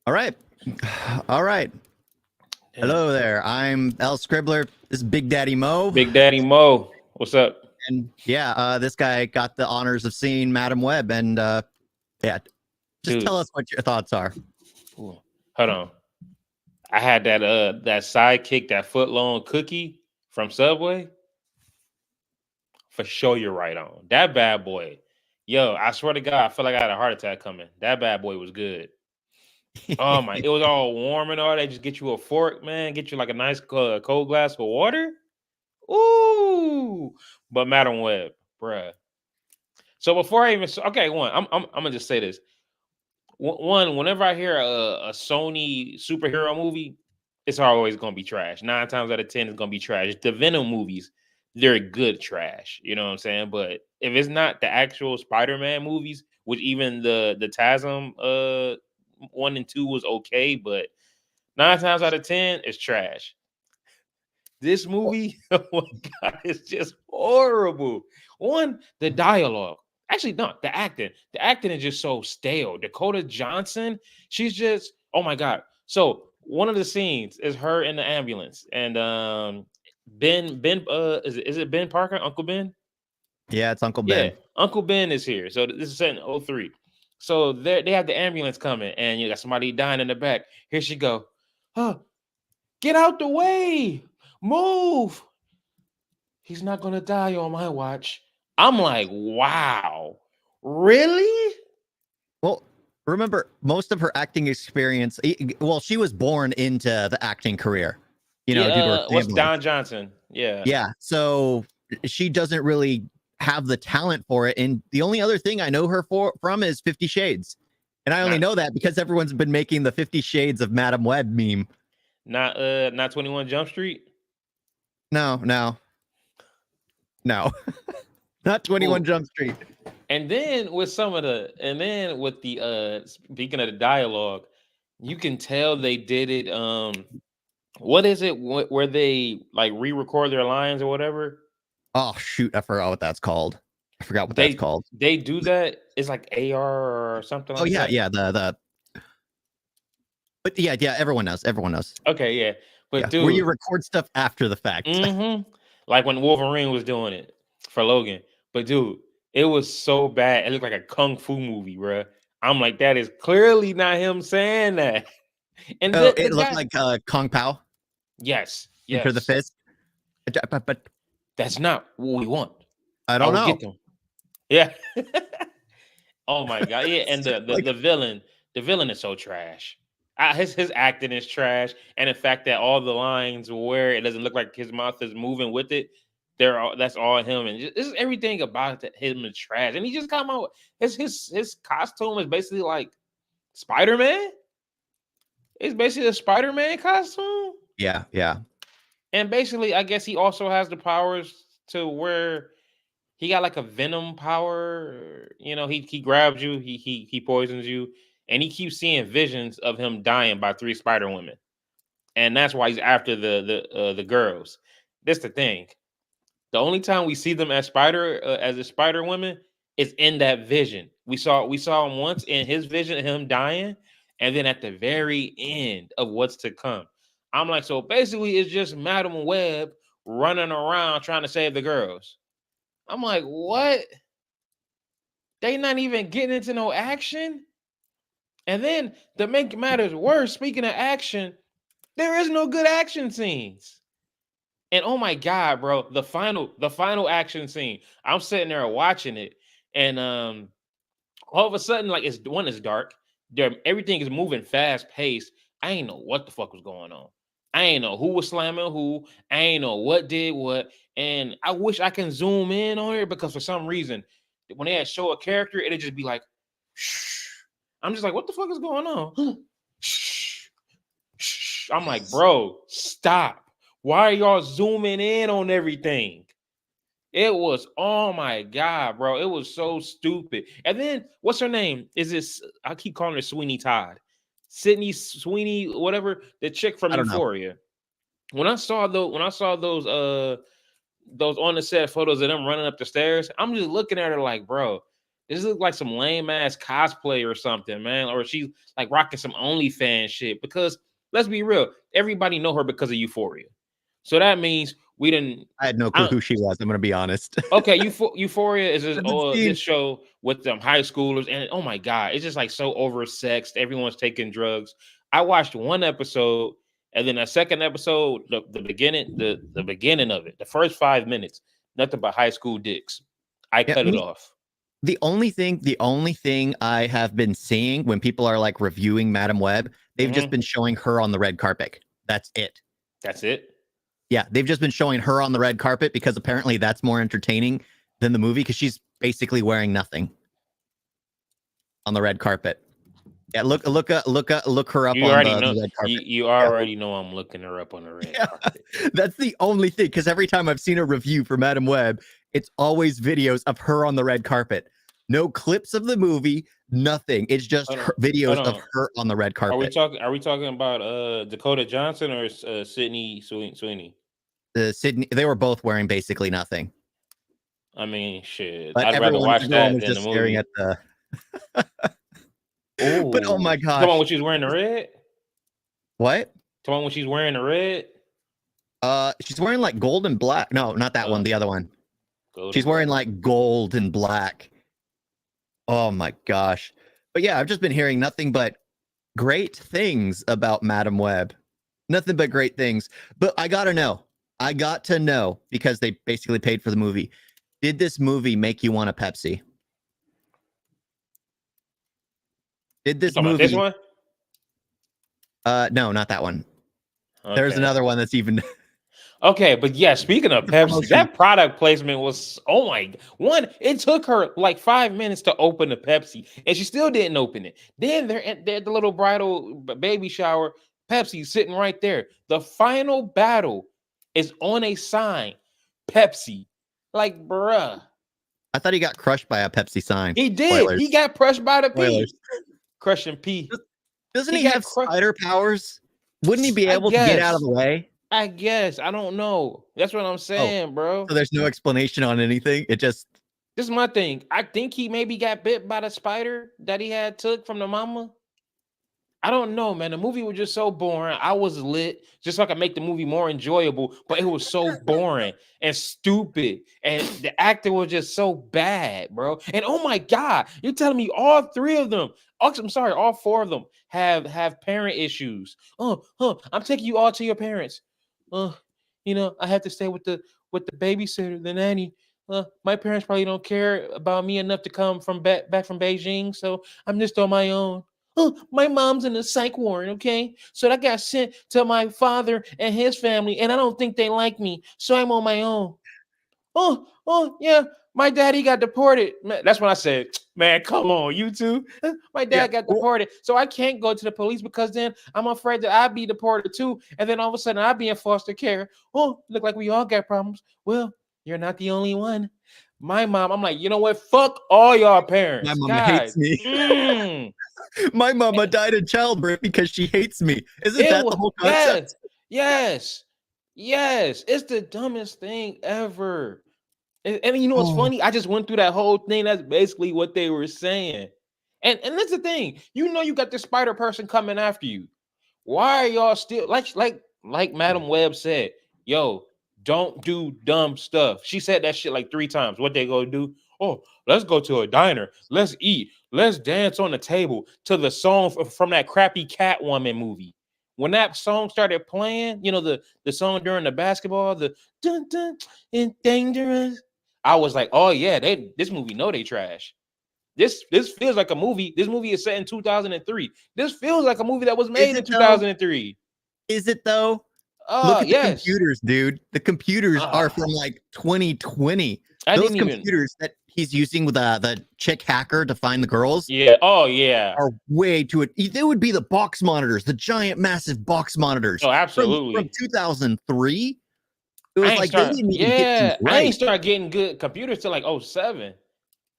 All right. All right. Damn. Hello there. I'm L Scribbler. This is Big Daddy Mo. Big Daddy Mo, what's up? And yeah, this guy got the honors of seeing Madam Web. And yeah, just tell Dude, us what your thoughts are. ooh, hold on. I had that sidekick, that foot long cookie from Subway. For sure you're right on. That bad boy. Yo, I swear to God, I feel like I had a heart attack coming. That bad boy was good. Oh my, it was all warm and all that. Just get you a fork, man. Get you like a nice cold glass of water. Ooh. But Madam Web, bruh. So before I even okay, I'm gonna just say this. One, whenever I hear a Sony superhero movie, it's always gonna be trash. 9 times out of 10, it's gonna be trash. The Venom movies, they're good trash. You know what I'm saying? But if it's not the actual Spider-Man movies, which even the TASM 1 and 2 was okay, but 9 times out of 10, it's trash. This movie, oh my god, it's just horrible. One, the dialogue. Actually, no, the acting. The acting is just so stale. Dakota Johnson, she's just, oh my god. So one of the scenes is her in the ambulance, and Ben, is it Ben Parker, Uncle Ben? Yeah, it's Uncle Yeah, Ben. Uncle Ben is here. So this is set in '03. So they have the ambulance coming, and you got somebody dying in the back. Here she go. Huh, get out the way. Move. He's not gonna die on my watch. I'm like, wow, really? Well, remember, most of her acting experience, well, she was born into the acting career, Yeah, due to her what's family. Don Johnson? Yeah, Yeah. So she doesn't really have the talent for it. And the only other thing I know her from is 50 Shades. And I only not know that because everyone's been making the 50 Shades of Madam Web meme. not 21 Jump Street. No, no, not 21 Ooh. Jump Street. And then with the speaking of the dialogue, you can tell they did it. What is it where they like re-record their lines or whatever? Oh, shoot. I forgot what that's called. I forgot what that's They called. they do that. It's like AR or something Oh, like yeah. that. Yeah. But yeah. Everyone knows. Everyone knows. Okay, yeah. But Yeah. Where you dude, record stuff after the fact. like when Wolverine was doing it for Logan. But dude, it was so bad. It looked like a kung fu movie, bro. I'm like, that is clearly not him saying that. And Oh, the it looked guy, like Kong Pao, yes, Enter the yes, Fist. But that's not what we want. I I don't will know. get them. Yeah. Oh my god, yeah. And It's like, the villain is so trash. His acting is trash, and the fact that all the lines where it doesn't look like his mouth is moving with it, that's all him, and just everything about him is trash. And he just come out his costume is basically like Spider Man. It's basically a Spider Man costume, yeah. and basically, I guess he also has the powers to where he got like a venom power. You know, he grabs you, he poisons you, and he keeps seeing visions of him dying by 3 Spider Women, and that's why he's after the girls. That's the thing. The only time we see them as a Spider Women is in that vision. We saw him once in his vision of him dying, and then at the very end of what's to come. I'm like, so basically, it's just Madam Web running around trying to save the girls. I'm like, what? They not even getting into no action. And then to make matters worse, speaking of action, there is no good action scenes. And oh my god, bro, the final action scene. I'm sitting there watching it, and all of a sudden, like it's one is dark. Everything is moving fast paced. I ain't know what the fuck was going on. I ain't know who was slamming who. I ain't know what did what. And I wish I can zoom in on it because for some reason, when they had show a character, it'd just be like, shh. I'm just like, what the fuck is going on? Shh. Shh. I'm like, bro, stop. Why are y'all zooming in on everything? It was, oh my god, bro. It was so stupid. And then what's her name? Is this I keep calling her Sweeney Todd. Sydney Sweeney, whatever, the chick from I don't know. Euphoria. When I saw those on the set photos of them running up the stairs, I'm just looking at her like, bro, This looks like some lame ass cosplay or something, man. Or she's like rocking some OnlyFans shit. Because let's be real, everybody know her because of Euphoria. So that means we didn't. I had no clue who she was. I'm gonna be honest. Okay, Euphoria is Haven't this show with high schoolers, and oh my god, it's just like so oversexed. Everyone's taking drugs. I watched one episode, and then a second episode, the beginning of it, the first 5 minutes, nothing but high school dicks. I Yeah, cut it off. the only thing I have been seeing when people are like reviewing Madam Web, they've just been showing her on the red carpet. That's it. That's it. Yeah, they've just been showing her on the red carpet because apparently that's more entertaining than the movie because she's basically wearing nothing on the red carpet. Yeah, look her up You on already the know. red carpet. You already know I'm looking her up on the red carpet. That's the only thing because every time I've seen a review for Madam Web, it's always videos of her on the red carpet. No clips of the movie, nothing. It's just videos of her on the red carpet. Are we talking about Dakota Johnson or Sydney Sweeney? Sydney, they were both wearing basically nothing. I mean, shit. But I'd rather watch that than just the staring movie. at the. But oh my gosh! Come on, when she's wearing the red. What? Come on, when she's wearing the red. She's wearing like gold and black. No, not that one. The other one. She's wearing like gold and black. Oh my gosh! But yeah, I've just been hearing nothing but great things about Madam Web. Nothing but great things. But I got to know because they basically paid for the movie. Did this movie make you want a Pepsi? Did this movie? This one? No, not that one. Okay. There's another one that's even. Okay, but yeah, speaking of Pepsi, that product placement was it took her like 5 minutes to open the Pepsi, and she still didn't open it. Then they're at the little bridal baby shower, Pepsi sitting right there. The final battle is on a sign, Pepsi. Like, bruh. I thought he got crushed by a Pepsi sign. He did. Spoilers. He got crushed by the Spoilers. P. Crushing P. Doesn't he have spider powers? Wouldn't he be able to get out of the way? I guess. I don't know. That's what I'm saying, bro. So there's no explanation on anything. It just. This is my thing. I think he maybe got bit by the spider that he had took from the mama. I don't know, man. The movie was just so boring. I was lit just so I could make the movie more enjoyable, but it was so boring and stupid. And the acting was just so bad, bro. And oh my God, you're telling me all three of them, I'm sorry, all four of them have parent issues. I'm taking you all to your parents. I have to stay with the babysitter, the nanny. My parents probably don't care about me enough to come from back from Beijing, so I'm just on my own. My mom's in the psych ward, okay? So I got sent to my father and his family, and I don't think they like me, so I'm on my own. Yeah, my daddy got deported. Man, that's when I said, man, come on, you two. My dad got deported, so I can't go to the police because then I'm afraid that I'd be deported too, and then all of a sudden I'd be in foster care. Look like we all got problems. Well, you're not the only one. My mom, I'm like, you know what? Fuck all y'all parents. My mama hates me. My mama died in childbirth because she hates me. Isn't that the whole concept? Yes. It's the dumbest thing ever. And you know what's funny? I just went through that whole thing. That's basically what they were saying. And that's the thing. You know you got this spider person coming after you. Why are y'all still like Madam Web said, yo, don't do dumb stuff. She said that shit like 3 times. What they gonna do? Oh, let's go to a diner. Let's eat. Let's dance on the table to the song from that crappy Catwoman movie. When that song started playing, you know, the song during the basketball, the dun dun and dangerous. I was like, oh yeah, this movie know they trash. This feels like a movie. This movie is set in 2003. This feels like a movie that was made in 2003. Is it though? Look at yes. the computers, dude. The computers are from like 2020. Those computers that he's using with the chick hacker to find the girls. Yeah. Oh, yeah. Are way too. They would be the box monitors, the giant, massive box monitors. Oh, absolutely. From 2003. It was like they didn't even get these right. I ain't start getting good computers till like 07.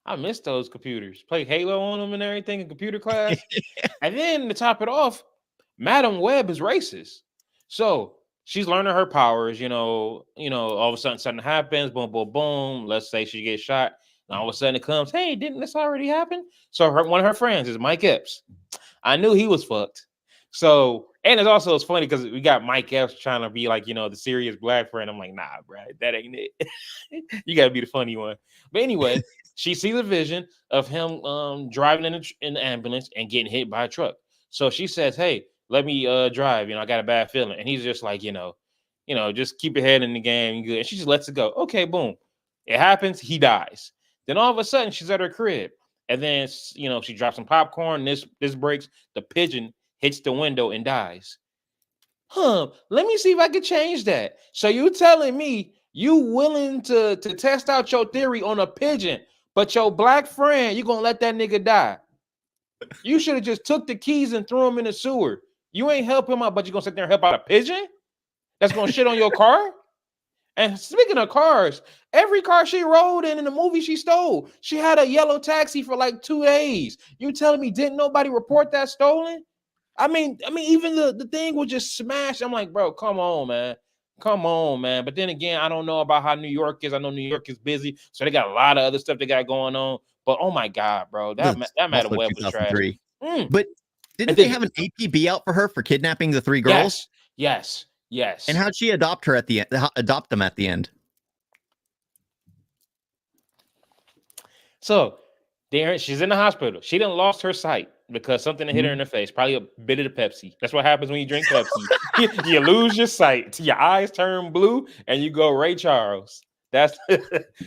I missed those computers. Played Halo on them and everything in computer class. And then to top it off, Madam Web is racist. So she's learning her powers, all of a sudden something happens, boom, boom, boom. Let's say she gets shot. And all of a sudden it comes, hey, didn't this already happen? So one of her friends is Mike Epps. I knew he was fucked. So, and it's funny because we got Mike Epps trying to be like, the serious black friend. I'm like, nah, bro, that ain't it. You got to be the funny one. But anyway, she sees a vision of him driving in the ambulance and getting hit by a truck. So she says, hey, let me drive. I got a bad feeling. And he's just like, just keep your head in the game. Good. And she just lets it go. Okay, boom. It happens. He dies. Then all of a sudden she's at her crib. And then, she drops some popcorn. This breaks. The pigeon hits the window and dies. Let me see if I can change that. So you telling me you willing to test out your theory on a pigeon, but your black friend, you gonna let that nigga die? You should have just took the keys and threw him in the sewer. You ain't help him out, but you gonna sit there and help out a pigeon that's gonna shit on your car? And speaking of cars, every car she rode in the movie she stole, she had a yellow taxi for like 2 days. You telling me didn't nobody report that stolen? I mean, even the thing was just smashed. I'm like, bro, come on, man. Come on, man. But then again, I don't know about how New York is. I know New York is busy, so they got a lot of other stuff they got going on. But oh my God, bro, that Madam Web was trash. But didn't they have an APB out for her for kidnapping the 3 girls? Yes. And how'd she adopt them at the end? So there, she's in the hospital. She done lost her sight because something hit her in the face. Probably a bit of the Pepsi. That's what happens when you drink Pepsi. You lose your sight. Your eyes turn blue, and you go Ray Charles. That's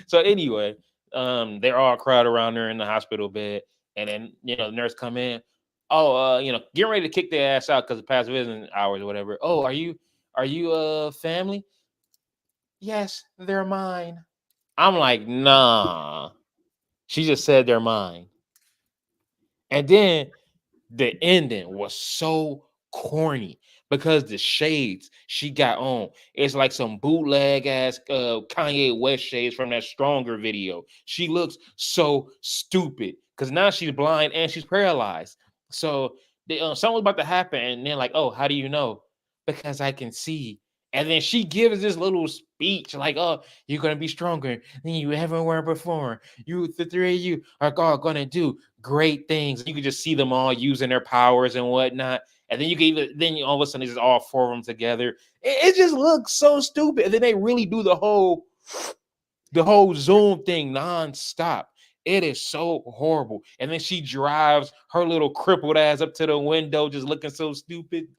so. Anyway, they're all crowded around her in the hospital bed, and then the nurse come in. Oh, getting ready to kick their ass out because of past visiting hours or whatever. Oh, are you family? Yes, they're mine. I'm like, nah. She just said they're mine. And then the ending was so corny because the shades she got on, it's like some bootleg ass Kanye West shades from that Stronger video. She looks so stupid because now she's blind and she's paralyzed. So something was about to happen, and then like, oh, how do you know? Because I can see. And then she gives this little speech like, oh, you're going to be stronger than you ever were before. The 3 of you are all going to do great things. You can just see them all using their powers and whatnot. And then all of a sudden it's just all 4 of them together. It just looks so stupid. And then they really do the whole Zoom thing nonstop. It is so horrible. And then she drives her little crippled ass up to the window, just looking so stupid.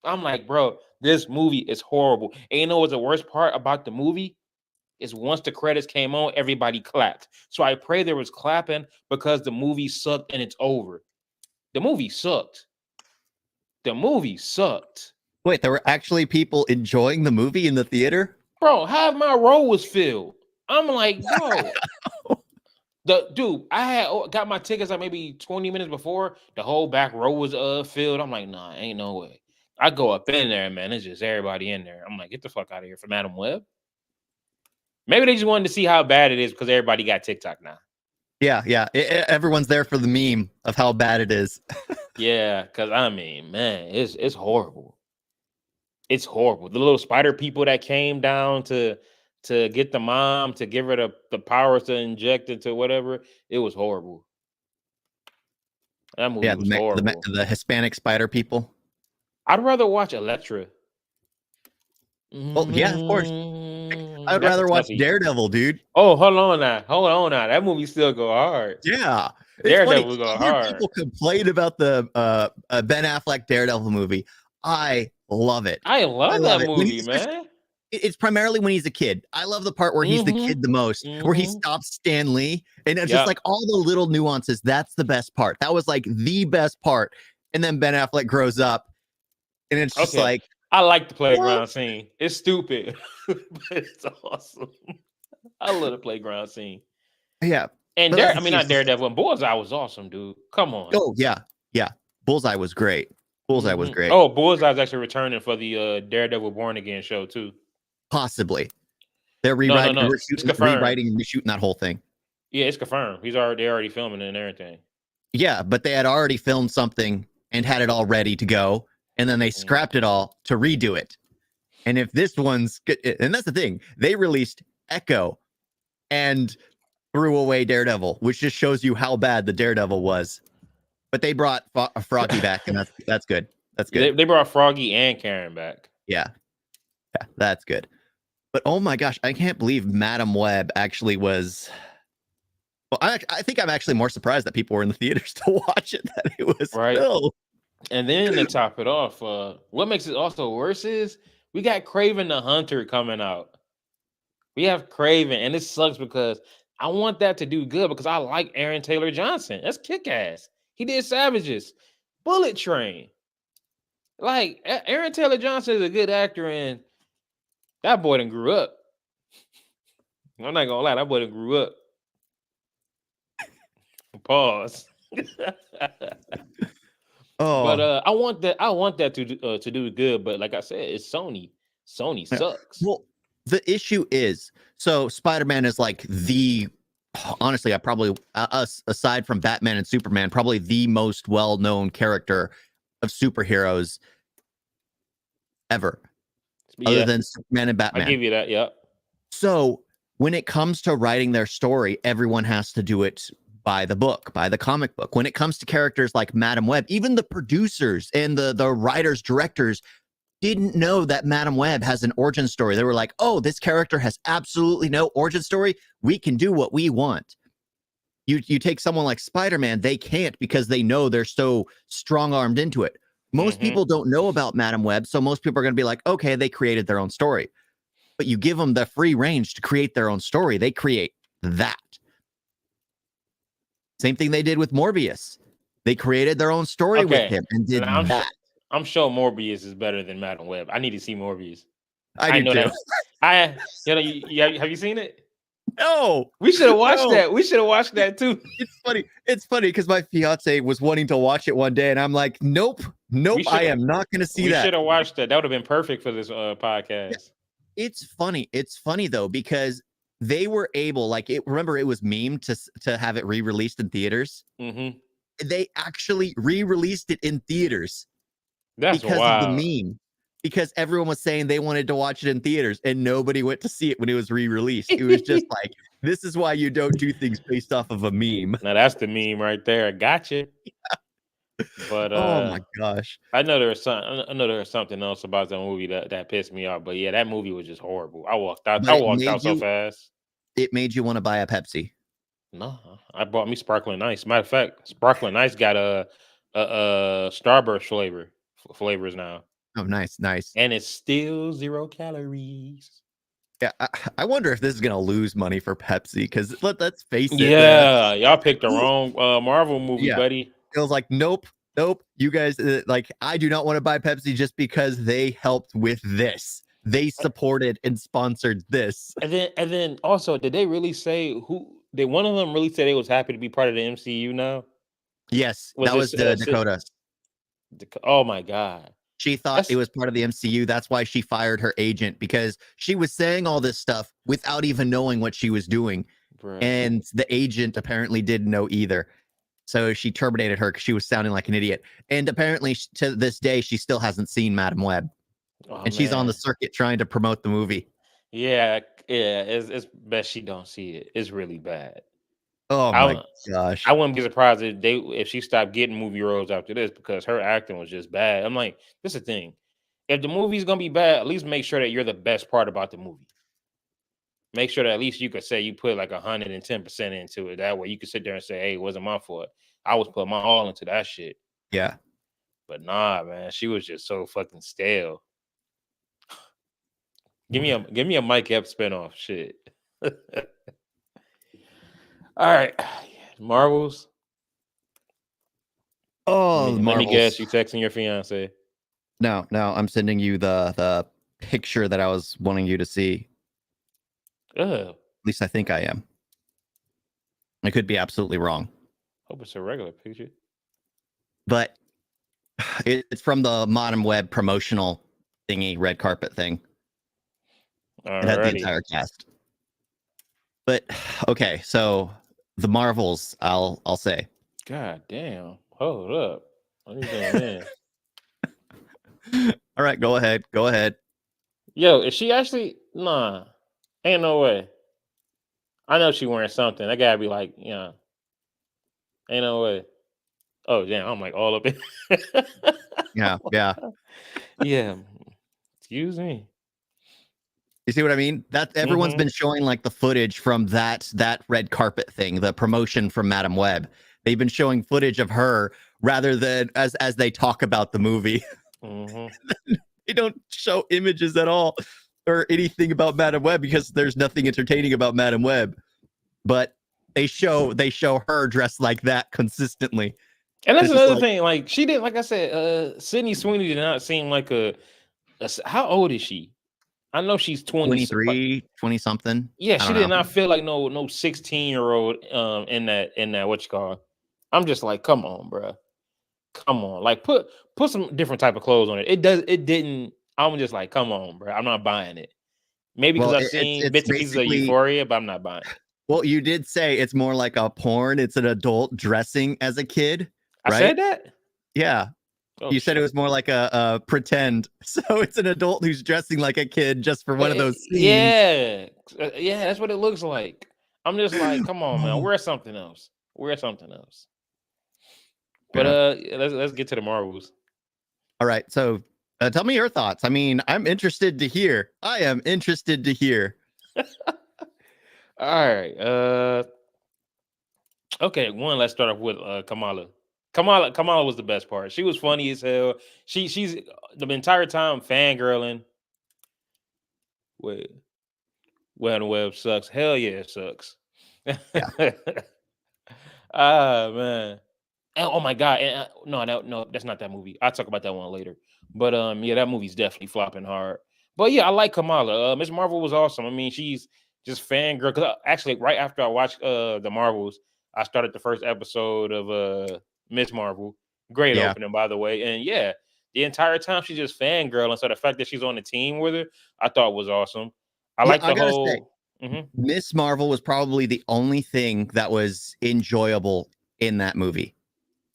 I'm like, bro, this movie is horrible. And you know what's the worst part about the movie? Is once the credits came on, everybody clapped. So I pray there was clapping because the movie sucked and it's over. The movie sucked. Wait, there were actually people enjoying the movie in the theater? Bro, half my row was filled. I'm like, bro. I got my tickets like maybe 20 minutes before. The whole back row was filled. I'm like, nah, ain't no way. I go up in there, man. It's just everybody in there. I'm like, get the fuck out of here from Madam Web. Maybe they just wanted to see how bad it is because everybody got TikTok now. Yeah. Everyone's there for the meme of how bad it is. Yeah, because I mean, man, it's horrible. It's horrible. The little spider people that came down to get the mom to give her the powers to inject into whatever. It was horrible. That movie was horrible. The Hispanic spider people. I'd rather watch Elektra. Well, yeah, of course. I'd rather watch Daredevil, dude. Oh, hold on now. That movie still go hard. Yeah. Daredevil go hard. People complain about the Ben Affleck Daredevil movie. I love it. I love that movie, man. It's primarily when he's a kid. I love the part where he's the kid the most, where he stops Stan Lee. And it's just like all the little nuances. That's the best part. That was like the best part. And then Ben Affleck grows up. And it's just like, I like the playground scene. It's stupid, but it's awesome. I love the playground scene. Yeah. And not Daredevil. And Bullseye was awesome, dude. Come on. Oh, yeah. Bullseye was great. Was great. Oh, Bullseye's actually returning for the Daredevil Born Again show, too. Possibly. They're rewriting, reshooting that whole thing. Yeah, it's confirmed. They're already filming it and everything. Yeah, but they had already filmed something and had it all ready to go. And then they scrapped it all to redo it. And if this one's good, and that's the thing, they released Echo, and threw away Daredevil, which just shows you how bad the Daredevil was. But they brought Froggy back, and that's good. That's good. They brought Froggy and Karen back. Yeah, that's good. But oh my gosh, I can't believe Madam Web actually was. Well, I think I'm actually more surprised that people were in the theaters to watch it than it was right. Still. And then to top it off, what makes it also worse is we got Craven the Hunter coming out. We have Craven, and it sucks because I want that to do good because I like Aaron Taylor Johnson. That's kick ass. He did Savages, Bullet Train. Like Aaron Taylor Johnson is a good actor, and that boy done grew up. I'm not gonna lie, that boy done grew up. Pause. But I want that to do good. But like I said, it's Sony. Sony sucks. Well, the issue is, so Spider-Man is like honestly, I probably aside from Batman and Superman, probably the most well-known character of superheroes ever, other than Superman and Batman. I give you that. Yeah. So when it comes to writing their story, everyone has to do it by the book, by the comic book. When it comes to characters like Madam Web, even the producers and the writers, directors didn't know that Madam Web has an origin story. They were like, oh, this character has absolutely no origin story. We can do what we want. You take someone like Spider-Man, they can't because they know they're so strong-armed into it. Most people don't know about Madam Web, so most people are going to be like, okay, they created their own story. But you give them the free range to create their own story. They create that. Same thing they did with Morbius. They created their own story with him and did that. I'm sure Morbius is better than Madam Web. I need to see Morbius. I know too. That. Have you seen it? No. We should have watched that. We should have watched that too. It's funny because my fiance was wanting to watch it one day, and I'm like, nope. I am not going to see that. We should have watched that. That would have been perfect for this podcast. Yeah. It's funny though because they were able, remember it was meme to have it re-released in theaters. Mm-hmm. They actually re-released it in theaters. That's because wild. of the meme. Because everyone was saying they wanted to watch it in theaters and nobody went to see it when it was re-released. It was just like, this is why you don't do things based off of a meme. Now that's the meme right there. Gotcha. Yeah. But oh my gosh. I know there was something else about that movie that pissed me off. But yeah, that movie was just horrible. I walked out so fast. It made you want to buy a Pepsi. No, I bought me Sparkling Ice. Matter of fact, Sparkling Ice got a Starburst flavors now. Oh, nice. And it's still 0 calories. Yeah, I wonder if this is gonna lose money for Pepsi because let's face it. Yeah, y'all picked the wrong Marvel movie, buddy. It was like, nope. You guys, I do not want to buy Pepsi just because they helped with this. They supported and sponsored this. And then also, did they really say who? Did one of them really say they was happy to be part of the MCU now? Yes, that was Dakota. Oh my God. She thought it was part of the MCU. That's why she fired her agent because she was saying all this stuff without even knowing what she was doing. Right. And the agent apparently didn't know either. So she terminated her because she was sounding like an idiot. And apparently to this day, she still hasn't seen Madam Web. She's on the circuit trying to promote the movie. Yeah. It's best she don't see it. It's really bad. Oh my gosh! I wouldn't be surprised if she stopped getting movie roles after this because her acting was just bad. I'm like, this is the thing. If the movie's gonna be bad, at least make sure that you're the best part about the movie. Make sure that at least you could say you put like 110% into it. That way you could sit there and say, "Hey, it wasn't my fault. I was putting my all into that shit." Yeah. But nah, man, she was just so fucking stale. Give me a Mike Epps spinoff shit. All right, Marvels. Oh, let me guess. You texting your fiance? No. I'm sending you the picture that I was wanting you to see. At least I think I am. I could be absolutely wrong. Hope it's a regular picture. But it's from the Madam Web promotional thingy, red carpet thing. It had the entire cast. But okay, so the Marvels, I'll say. God damn. Hold up. What are you doing, man? All right, go ahead. Yo, is she actually? Nah. Ain't no way. I know she wearing something. That gotta be like, ain't no way. Oh damn, I'm like all up in. Yeah. Yeah. Excuse me. You see what I mean? That everyone's been showing like the footage from that red carpet thing, the promotion from Madam Web. They've been showing footage of her rather than as they talk about the movie. They don't show images at all or anything about Madam Web because there's nothing entertaining about Madam Web. But they show her dressed like that consistently. And that's another thing. Like she didn't, like I said, Sydney Sweeney did not seem like a how old is she? I know she's 23, 20 something. Yeah, she did not feel like no 16-year-old in that what you call. I'm just like, come on, bro. Come on. Like put some different type of clothes on it. It didn't. I'm just like, come on, bro. I'm not buying it. Maybe because I've seen bits and pieces of Euphoria, but I'm not buying it. Well, you did say it's more like a porn. It's an adult dressing as a kid. Right? I said that? Yeah. Oh, you said it was more like a pretend. So it's an adult who's dressing like a kid just for one of those scenes. Yeah. Yeah, that's what it looks like. I'm just like, come on, man. Wear something else. But let's get to the Marvels. All right. So tell me your thoughts. I mean, I'm interested to hear. I am interested to hear. All right. Okay, let's start off with Kamala. Kamala was the best part. She was funny as hell. She's the entire time fangirling. Wait. Well, the web sucks. Hell yeah, it sucks. Yeah. Man. Oh my god. No, that's not that movie. I'll talk about that one later. But yeah, that movie's definitely flopping hard. But yeah, I like Kamala. Miss Marvel was awesome. I mean, she's just fangirl. Because actually, right after I watched the Marvels, I started the first episode of Miss Marvel. Great opening, by the way. And yeah, the entire time she's just fangirl. And so the fact that she's on the team with her, I thought was awesome. I like the whole. Miss Marvel was probably the only thing that was enjoyable in that movie.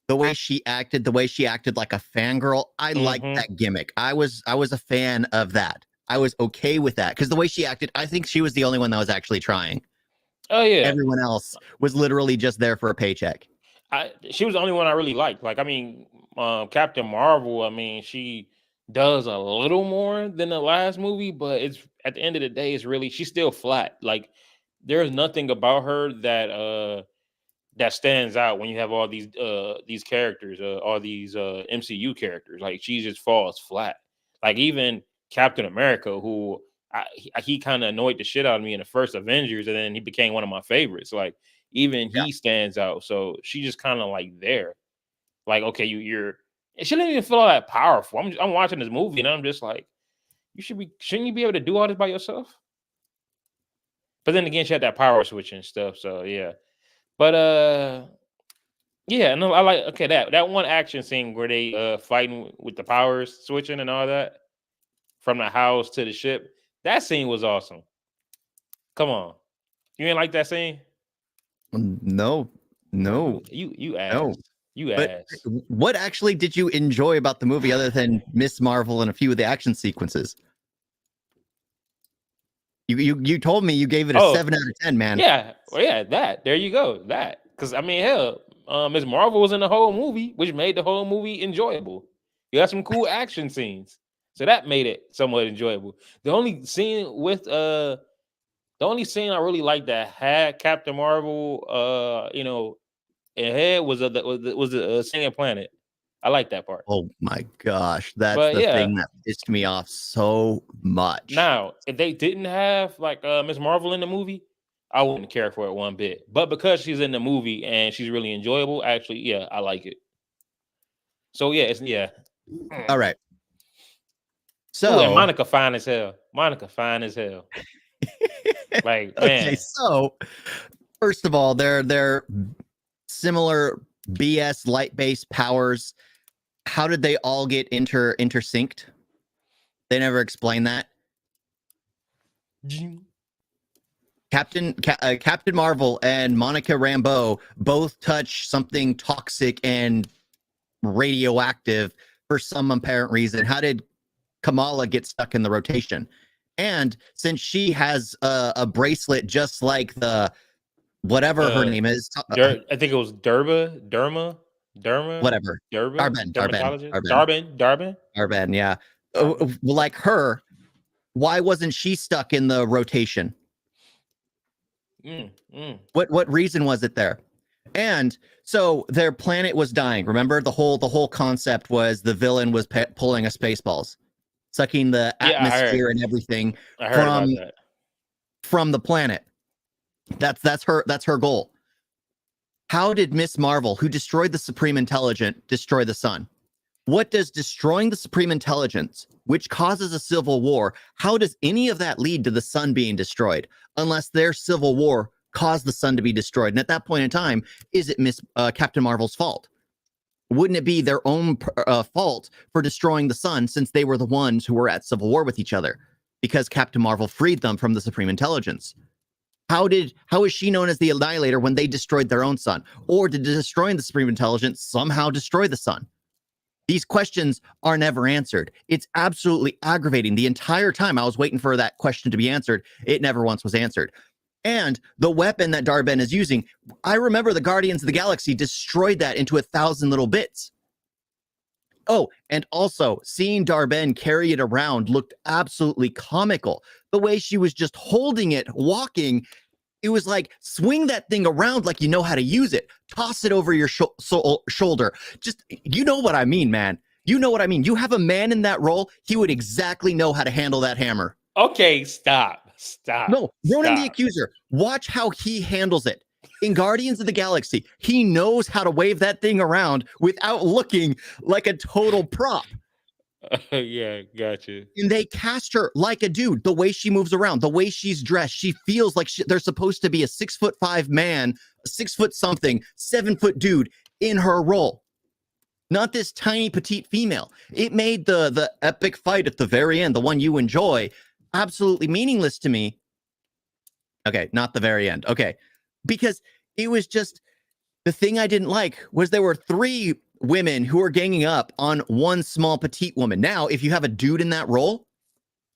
The way she acted like a fangirl, I liked that gimmick. I was a fan of that. I was okay with that because the way she acted, I think she was the only one that was actually trying. Oh yeah, everyone else was literally just there for a paycheck. She was the only one I really liked. Like, I mean, Captain Marvel. I mean, she does a little more than the last movie, but it's at the end of the day, she's still flat. Like, there's nothing about her that stands out when you have all these characters, all these MCU characters. Like, she just falls flat. Like, even Captain America, who he kind of annoyed the shit out of me in the first Avengers, and then he became one of my favorites. Like, even he stands out. So she just kind of like there. Like, okay, she didn't even feel all that powerful. I'm watching this movie and I'm just like, shouldn't you be able to do all this by yourself? But then again, she had that power switch and stuff. So yeah. But yeah, no, I like that one action scene where they fighting with the powers switching and all that from the house to the ship. That scene was awesome. Come on. You ain't like that scene? No. You asked. No. You asked. What actually did you enjoy about the movie other than Miss Marvel and a few of the action sequences? You told me you gave it a 7 out of 10, man. Yeah. Well, yeah, that. There you go. That. Because, I mean, hell, Miss Marvel was in the whole movie, which made the whole movie enjoyable. You got some cool action scenes. So that made it somewhat enjoyable. The only scene I really liked that had Captain Marvel, ahead was the Singing Planet. I like that part. Oh my gosh, that's thing that pissed me off so much. Now, if they didn't have like Miss Marvel in the movie, I wouldn't care for it one bit. But because she's in the movie and she's really enjoyable, actually, yeah, I like it. So yeah, All right. So and Monica fine as hell. Like, man. Okay, so first of all, they're similar BS light-based powers. How did they all get intersynced? They never explained that. Captain Marvel and Monica Rambeau both touch something toxic and radioactive for some apparent reason. How did Kamala get stuck in the rotation? And since she has a bracelet just like the whatever her name is. I think it was Derma, Whatever. dermatologist, Darben. Darben. Yeah. Like her, why wasn't she stuck in the rotation? What reason was it there? And so their planet was dying. Remember, the whole concept was the villain was pulling a Spaceballs, sucking the atmosphere and everything from the planet. That's her goal. How did Miss Marvel, who destroyed the Supreme Intelligent, destroy the sun? What does destroying the Supreme Intelligence, which causes a civil war, how does any of that lead to the sun being destroyed? Unless their civil war caused the sun to be destroyed. And at that point in time, is it Captain Marvel's fault? Wouldn't it be their own fault for destroying the sun, since they were the ones who were at civil war with each other? Because Captain Marvel freed them from the Supreme Intelligence. How is she known as the Annihilator when they destroyed their own sun? Or did destroying the Supreme Intelligence somehow destroy the sun? These questions are never answered. It's absolutely aggravating. The entire time I was waiting for that question to be answered, it never once was answered. And the weapon that Darben is using, I remember the Guardians of the Galaxy destroyed that into 1,000 little bits. Oh, and also seeing Darben carry it around looked absolutely comical. The way she was just holding it, walking, it was like, swing that thing around like you know how to use it. Toss it over your shoulder. Just, you know what I mean, man. You know what I mean. You have a man in that role, he would exactly know how to handle that hammer. Okay, stop. No, Ronan the Accuser, watch how he handles it. In Guardians of the Galaxy, he knows how to wave that thing around without looking like a total prop. Yeah, gotcha. And they cast her like a dude. The way she moves around, the way she's dressed, she feels like they're supposed to be a 6'5" man, a 6 foot something, 7 foot dude in her role. Not this tiny petite female. It made the epic fight at the very end, the one you enjoy, absolutely meaningless to me. Okay, not the very end. Okay. Because it was just, the thing I didn't like was there were 3 women who were ganging up on one small petite woman. Now, if you have a dude in that role,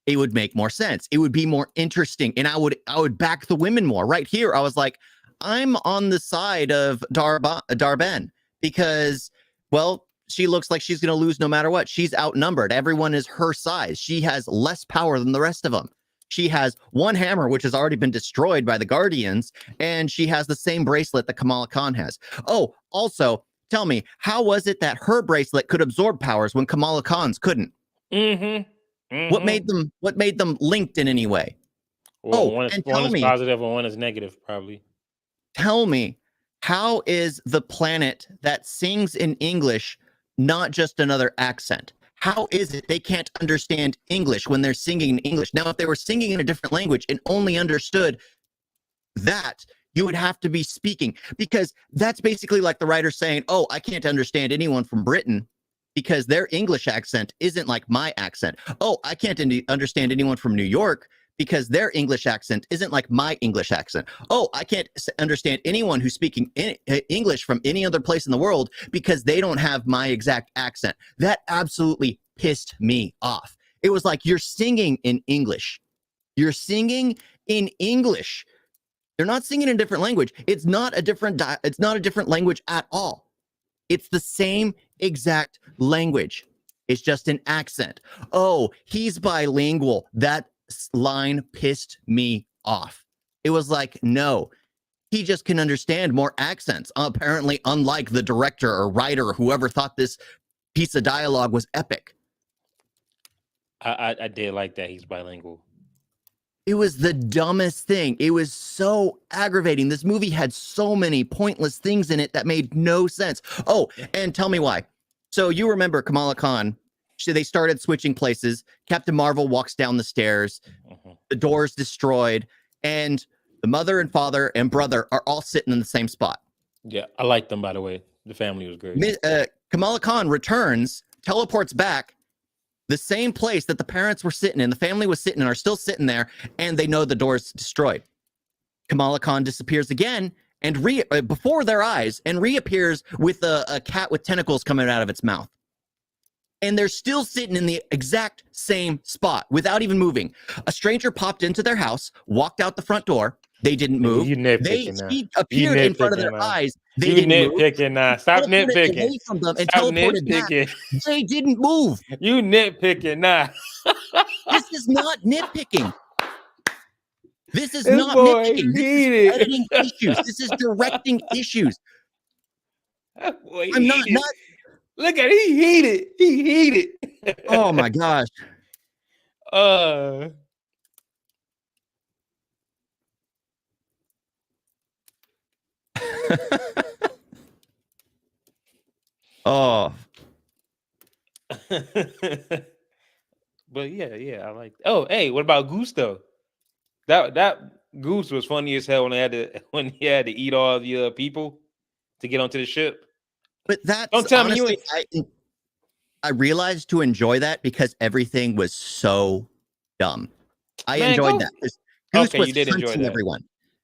it would make more sense. It would be more interesting, and I would back the women more. Right here, I was like, I'm on the side of Darben because, well, she looks like she's going to lose no matter what. She's outnumbered. Everyone is her size. She has less power than the rest of them. She has one hammer, which has already been destroyed by the Guardians, and she has the same bracelet that Kamala Khan has. Oh, also, tell me, how was it that her bracelet could absorb powers when Kamala Khan's couldn't? What made them linked in any way? Well, one is positive and one is negative, probably. Tell me, how is the planet that sings in English not just another accent? How is it they can't understand English when they're singing in English? Now, if they were singing in a different language and only understood that, you would have to be speaking, because that's basically like the writer saying, oh, I can't understand anyone from Britain because their English accent isn't like my accent. Oh, I can't understand anyone from New York because their English accent isn't like my English accent. Oh, I can't understand anyone who's speaking English from any other place in the world because they don't have my exact accent. That absolutely pissed me off. It was like, you're singing in English. You're singing in English. They're not singing in a different language. It's not a different language at all. It's the same exact language. It's just an accent. Oh, he's bilingual. That line pissed me off. It was like, no, he just can understand more accents. Apparently, unlike the director or writer or whoever thought this piece of dialogue was epic. I did like that he's bilingual. It was the dumbest thing. It was so aggravating. This movie had so many pointless things in it that made no sense. Oh, and tell me why. So you remember Kamala Khan, they started switching places. Captain Marvel walks down the stairs. The door's destroyed. And the mother and father and brother are all sitting in the same spot. Yeah, I like them, by the way. The family was great. Kamala Khan returns, teleports back, the same place that the parents were sitting in, the family was sitting in, are still sitting there, and they know the door's destroyed. Kamala Khan disappears again, and before their eyes, and reappears with a cat with tentacles coming out of its mouth. And they're still sitting in the exact same spot without even moving. A stranger popped into their house, walked out the front door, They didn't move. You nitpicking now. She appeared in front of their eyes. They didn't nitpicking now. Stop nitpicking. Away from them and Stop teleported nitpicking. back. They didn't move. You nitpicking now. This is not nitpicking. This is not nitpicking. This is editing issues. This is directing issues. I'm not. Look at he heated. He heated. Oh my gosh. Oh. But yeah, I like. Oh, hey, what about Goose though? That Goose was funny as hell when he had to eat all the people to get onto the ship. But that's don't tell honestly, me I realized to enjoy that because everything was so dumb. I enjoyed that. Goose was hunting everyone.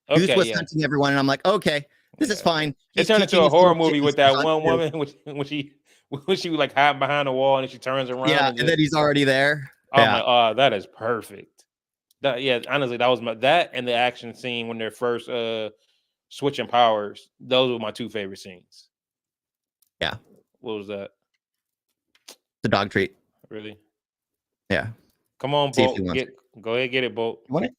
Okay, Goose was hunting everyone, and I'm like, okay, this is fine. It turned into a horror movie with that one woman when she was like hiding behind the wall and she turns around. Yeah, and then he's already there. Oh my, that is perfect. Honestly, that was that and the action scene when they're first switching powers. Those were my two favorite scenes. Yeah. What was that? The dog treat. Really? Yeah. Come on, Bolt. Go ahead, get it, Bolt. Want it?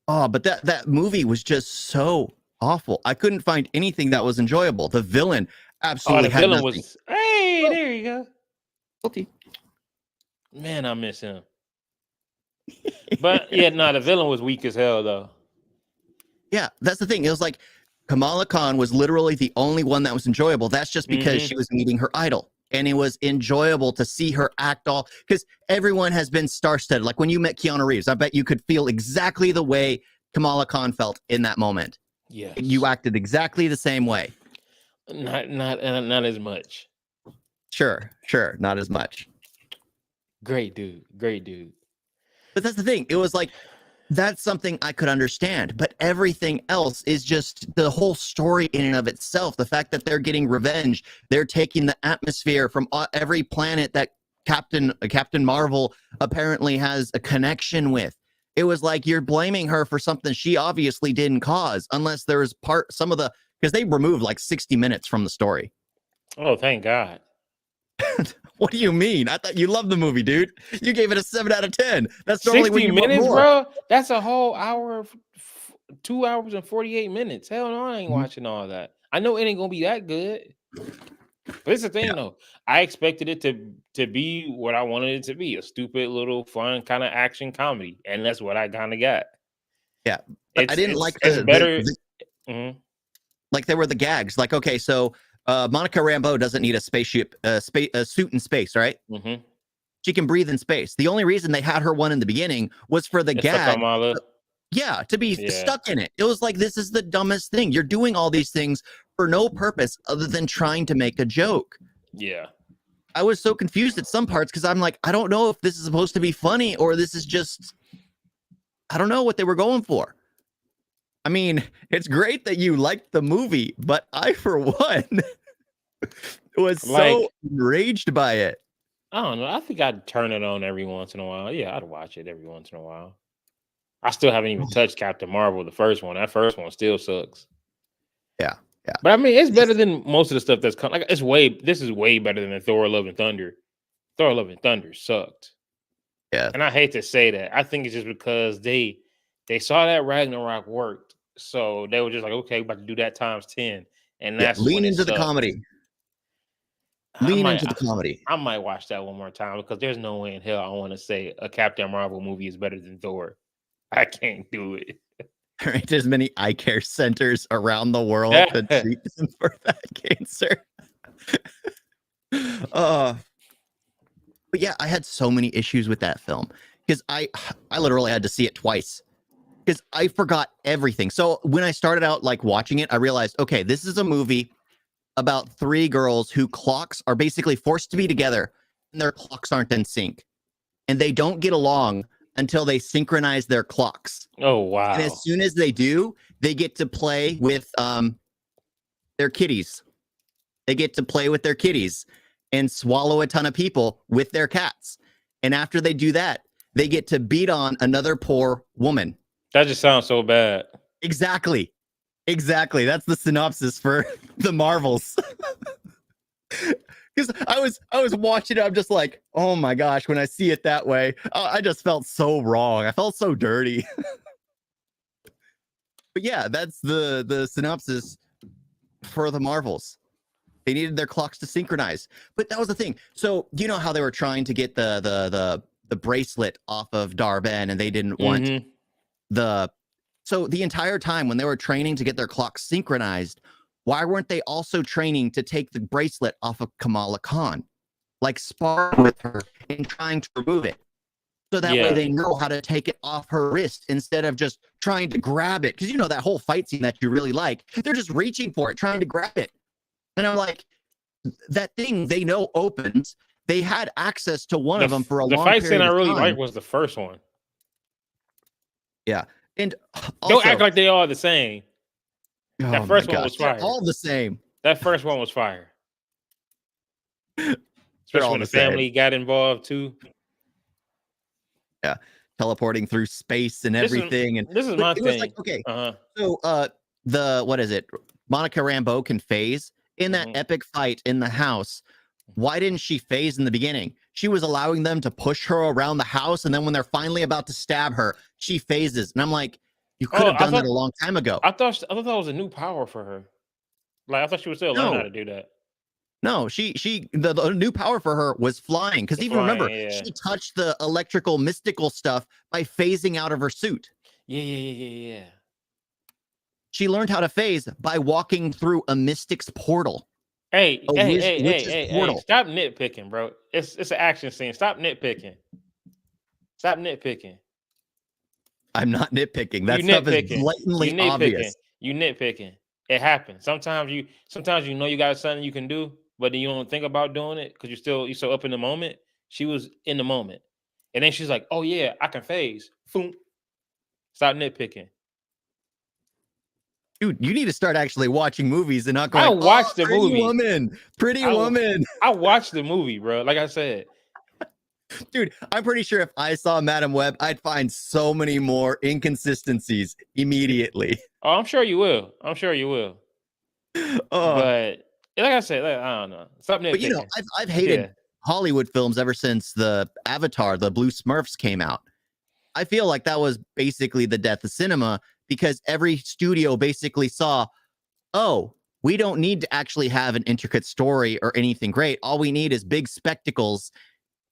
Oh, but that movie was just so awful. I couldn't find anything that was enjoyable. The villain absolutely had nothing. Was. Hey, there you go. Guilty. Man, I miss him. But yeah, the villain was weak as hell though. Yeah, that's the thing. It was like Kamala Khan was literally the only one that was enjoyable. That's just because she was meeting her idol. And it was enjoyable to see her act all, because everyone has been star-studded. Like when you met Keanu Reeves, I bet you could feel exactly the way Kamala Khan felt in that moment. Yeah, you acted exactly the same way. Not as much. Sure, not as much. Great dude. But that's the thing. It was like, that's something I could understand, but everything else is just the whole story in and of itself. The fact that they're getting revenge, they're taking the atmosphere from every planet that Captain Marvel apparently has a connection with. It was like you're blaming her for something she obviously didn't cause, unless there was because they removed like 60 minutes from the story. Oh, thank God. What do you mean? I thought you loved the movie, dude. You gave it a 7 out of 10. That's normally 60 minutes, bro. That's a whole hour, 2 hours and 48 minutes. Hell no, I ain't watching all that. I know it ain't gonna be that good. But it's the thing though. I expected it to be what I wanted it to be, a stupid little fun kind of action comedy, and that's what I kind of got. Yeah, I didn't like it's better. Like there were the gags. Like, okay, so Monica Rambeau doesn't need a spaceship, a suit in space, right? Mm-hmm. She can breathe in space. The only reason they had her one in the beginning was for the gag. To be stuck in it. It was like, this is the dumbest thing. You're doing all these things for no purpose other than trying to make a joke. Yeah. I was so confused at some parts because I'm like, I don't know if this is supposed to be funny or this is just, I don't know what they were going for. I mean, it's great that you liked the movie, but I, for one, was so enraged by it. I don't know. I think I'd turn it on every once in a while. Yeah, I'd watch it every once in a while. I still haven't even touched Captain Marvel, the first one. That first one still sucks. Yeah. But I mean, it's better than most of the stuff that's come. Like, this is way better than Thor: Love and Thunder. Thor: Love and Thunder sucked. Yeah. And I hate to say that. I think it's just because they saw that Ragnarok worked. So they were just like, okay, we're about to do that times 10. And that's lean into the comedy. Lean into the comedy. I might watch that one more time because there's no way in hell I want to say a Captain Marvel movie is better than Thor. I can't do it. Right, there's many eye care centers around the world that treat them for that cancer. But yeah, I had so many issues with that film because I literally had to see it twice because I forgot everything. So when I started out like watching it, I realized, okay, this is a movie about 3 girls whose clocks are basically forced to be together and their clocks aren't in sync and they don't get along until they synchronize their clocks. Oh, wow. And as soon as they do, they get to play with their kitties. They get to play with their kitties and swallow a ton of people with their cats. And after they do that, they get to beat on another poor woman. That just sounds so bad. Exactly. That's the synopsis for the Marvels. Because I was watching it, I'm just like, oh my gosh, when I see it that way, I just felt so wrong. I felt so dirty. But yeah, that's the synopsis for the Marvels. They needed their clocks to synchronize. But that was the thing. So you know how they were trying to get the bracelet off of Dar-Benn, and they didn't want the. So the entire time when they were training to get their clocks synchronized, why weren't they also training to take the bracelet off of Kamala Khan, like sparring with her and trying to remove it? So that way they know how to take it off her wrist instead of just trying to grab it. Because you know that whole fight scene that you really like, they're just reaching for it, trying to grab it. And I'm like, that thing they know opens. They had access to one of them for a long period of time. The fight scene I really liked was the first one. Yeah. And also, don't act like they all the same. That first one was fire. They're all the same. That first one was fire. Especially when the family got involved too. Yeah, teleporting through space and everything. This is my thing. Like, okay, so what is it? Monica Rambeau can phase in that epic fight in the house. Why didn't she phase in the beginning? She was allowing them to push her around the house, and then when they're finally about to stab her, she phases. And I'm like, you could have done that a long time ago. I thought that was a new power for her. Like I thought she was still learning how to do that. No, the new power for her was flying. Because even remember, she touched the electrical mystical stuff by phasing out of her suit. Yeah. She learned how to phase by walking through a mystic's portal. Hey, stop nitpicking, bro. It's an action scene. Stop nitpicking. I'm not nitpicking. That stuff is blatantly obvious. You nitpicking. It happens. Sometimes you know you got something you can do, but then you don't think about doing it because you're so up in the moment. She was in the moment. And then she's like, oh yeah, I can phase. Boom. Stop nitpicking. Dude, you need to start actually watching movies and not going, I watched the movie. Pretty Woman. I watched the movie, bro. Like I said. Dude, I'm pretty sure if I saw Madam Web, I'd find so many more inconsistencies immediately. Oh, I'm sure you will. But like I said, I don't know. Something. But you know, I've hated Hollywood films ever since the Avatar, the Blue Smurfs came out. I feel like that was basically the death of cinema because every studio basically saw, oh, we don't need to actually have an intricate story or anything great. All we need is big spectacles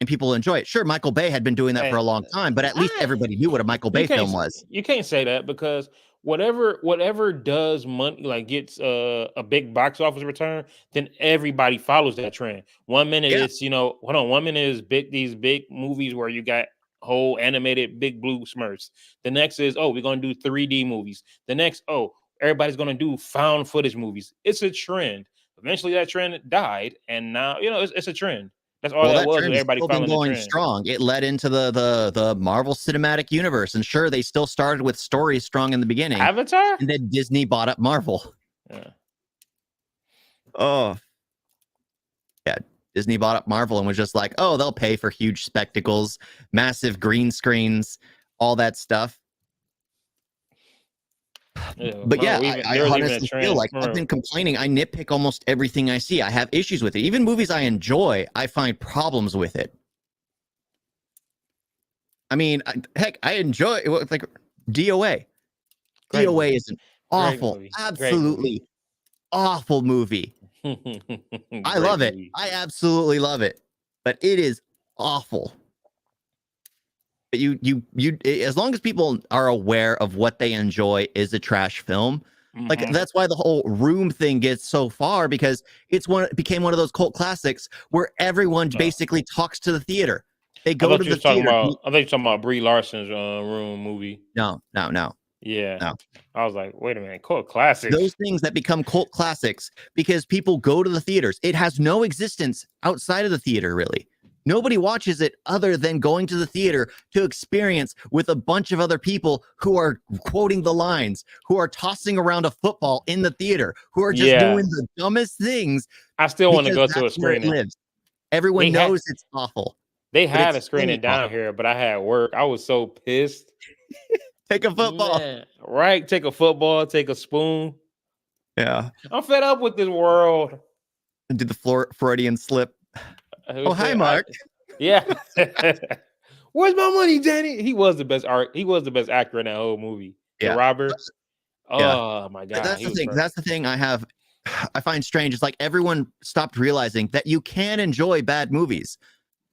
and people enjoy it. Sure, Michael Bay had been doing that for a long time, but at least everybody knew what a Michael Bay film was. You can't say that because whatever does money, like gets a big box office return, then everybody follows that trend. 1 minute it's, 1 minute is these big movies where you got whole animated big blue Smurfs. The next is, we're going to do 3D movies. The next, everybody's going to do found footage movies. It's a trend. Eventually that trend died, and now, it's a trend. That's all that was. Everybody following going strong. It led into the Marvel Cinematic Universe, and sure, they still started with stories strong in the beginning. Avatar, and then Disney bought up Marvel. Yeah. Oh, yeah. Disney bought up Marvel and was just like, oh, they'll pay for huge spectacles, massive green screens, all that stuff. But I honestly feel like I've been complaining. I nitpick almost everything I see. I have issues with it. Even movies I enjoy, I find problems with it. I mean, I enjoy like DOA. DOA is an awful, absolutely awful movie. I love it. I absolutely love it. But it is awful. But you as long as people are aware of what they enjoy is a trash film, like that's why the whole Room thing gets so far, because it became one of those cult classics where everyone basically talks to the theater. They go to the theater. I thought you were talking about Brie Larson's Room movie. No. Yeah. No. I was like, wait a minute, cult classics. Those things that become cult classics because people go to the theaters. It has no existence outside of the theater, really. Nobody watches it other than going to the theater to experience with a bunch of other people who are quoting the lines, who are tossing around a football in the theater, who are just doing the dumbest things. I still want to go to a screening. Everyone knows it's awful. They had a screening down here, but I had work. I was so pissed. Take a football. Man, right? Take a football, take a spoon. Yeah. I'm fed up with this world. And do the Freudian slip. Oh, hi, Mark. Yeah. Where's my money, Danny? He was the best He was the best actor in that whole movie. Yeah. The robber. Yeah. Oh my god. That's the thing. That's the thing I find strange. It's like everyone stopped realizing that you can enjoy bad movies,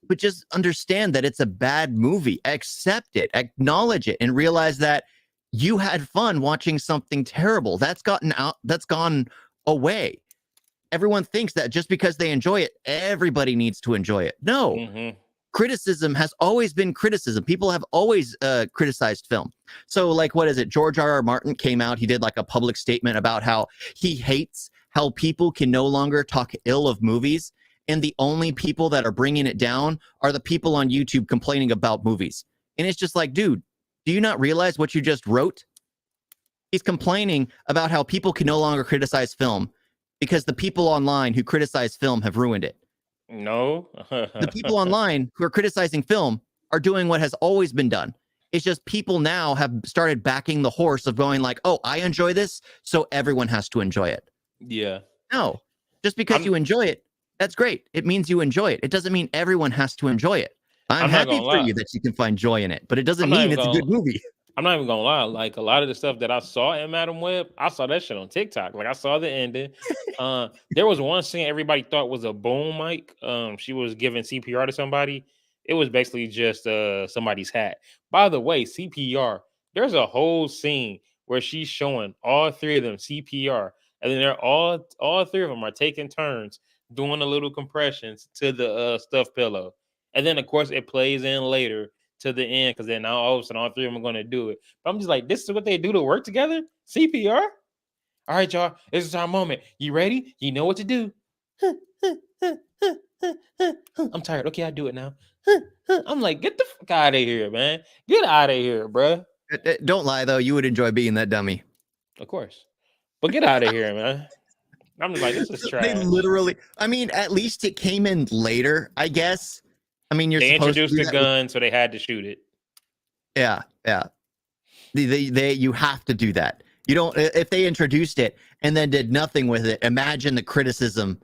but just understand that it's a bad movie. Accept it, acknowledge it, and realize that you had fun watching something terrible. That's gone away. Everyone thinks that just because they enjoy it, everybody needs to enjoy it. No. Criticism has always been criticism. People have always criticized film. So, like, what is it? George R.R. Martin came out. He did like a public statement about how he hates how people can no longer talk ill of movies. And the only people that are bringing it down are the people on YouTube complaining about movies. And it's just like, dude, do you not realize what you just wrote? He's complaining about how people can no longer criticize film because the people online who criticize film have ruined it. No. The people online who are criticizing film are doing what has always been done. It's just people now have started backing the horse of going like, oh, I enjoy this, so everyone has to enjoy it. Yeah. No, just because you enjoy it, that's great. It means you enjoy it. It doesn't mean everyone has to enjoy it. I'm happy for you that you can find joy in it, but it doesn't mean it's a good movie. I'm not even gonna lie. Like a lot of the stuff that I saw in Madam Web, I saw that shit on TikTok. Like I saw the ending. There was one scene everybody thought was a boom mic. She was giving CPR to somebody. It was basically just somebody's hat. By the way, CPR. There's a whole scene where she's showing all three of them CPR, and then they're all three of them are taking turns doing the little compressions to the stuffed pillow, and then of course it plays in later to the end because then now all of a sudden all three of them are going to do it. But I'm just like, this is what they do to work together? CPR? All right, y'all, this is our moment. You ready? You know what to do. I'm tired. Okay, I do it now. I'm like, get the fuck out of here, man. Get out of here, bruh. Don't lie, though. You would enjoy being that dummy. Of course. But get out of here, man. I'm just like, this is trash. They literally, I mean, at least it came in later, I guess. I mean, they introduced the gun, so they had to shoot it. Yeah, yeah. You have to do that. You don't. If they introduced it and then did nothing with it, imagine the criticism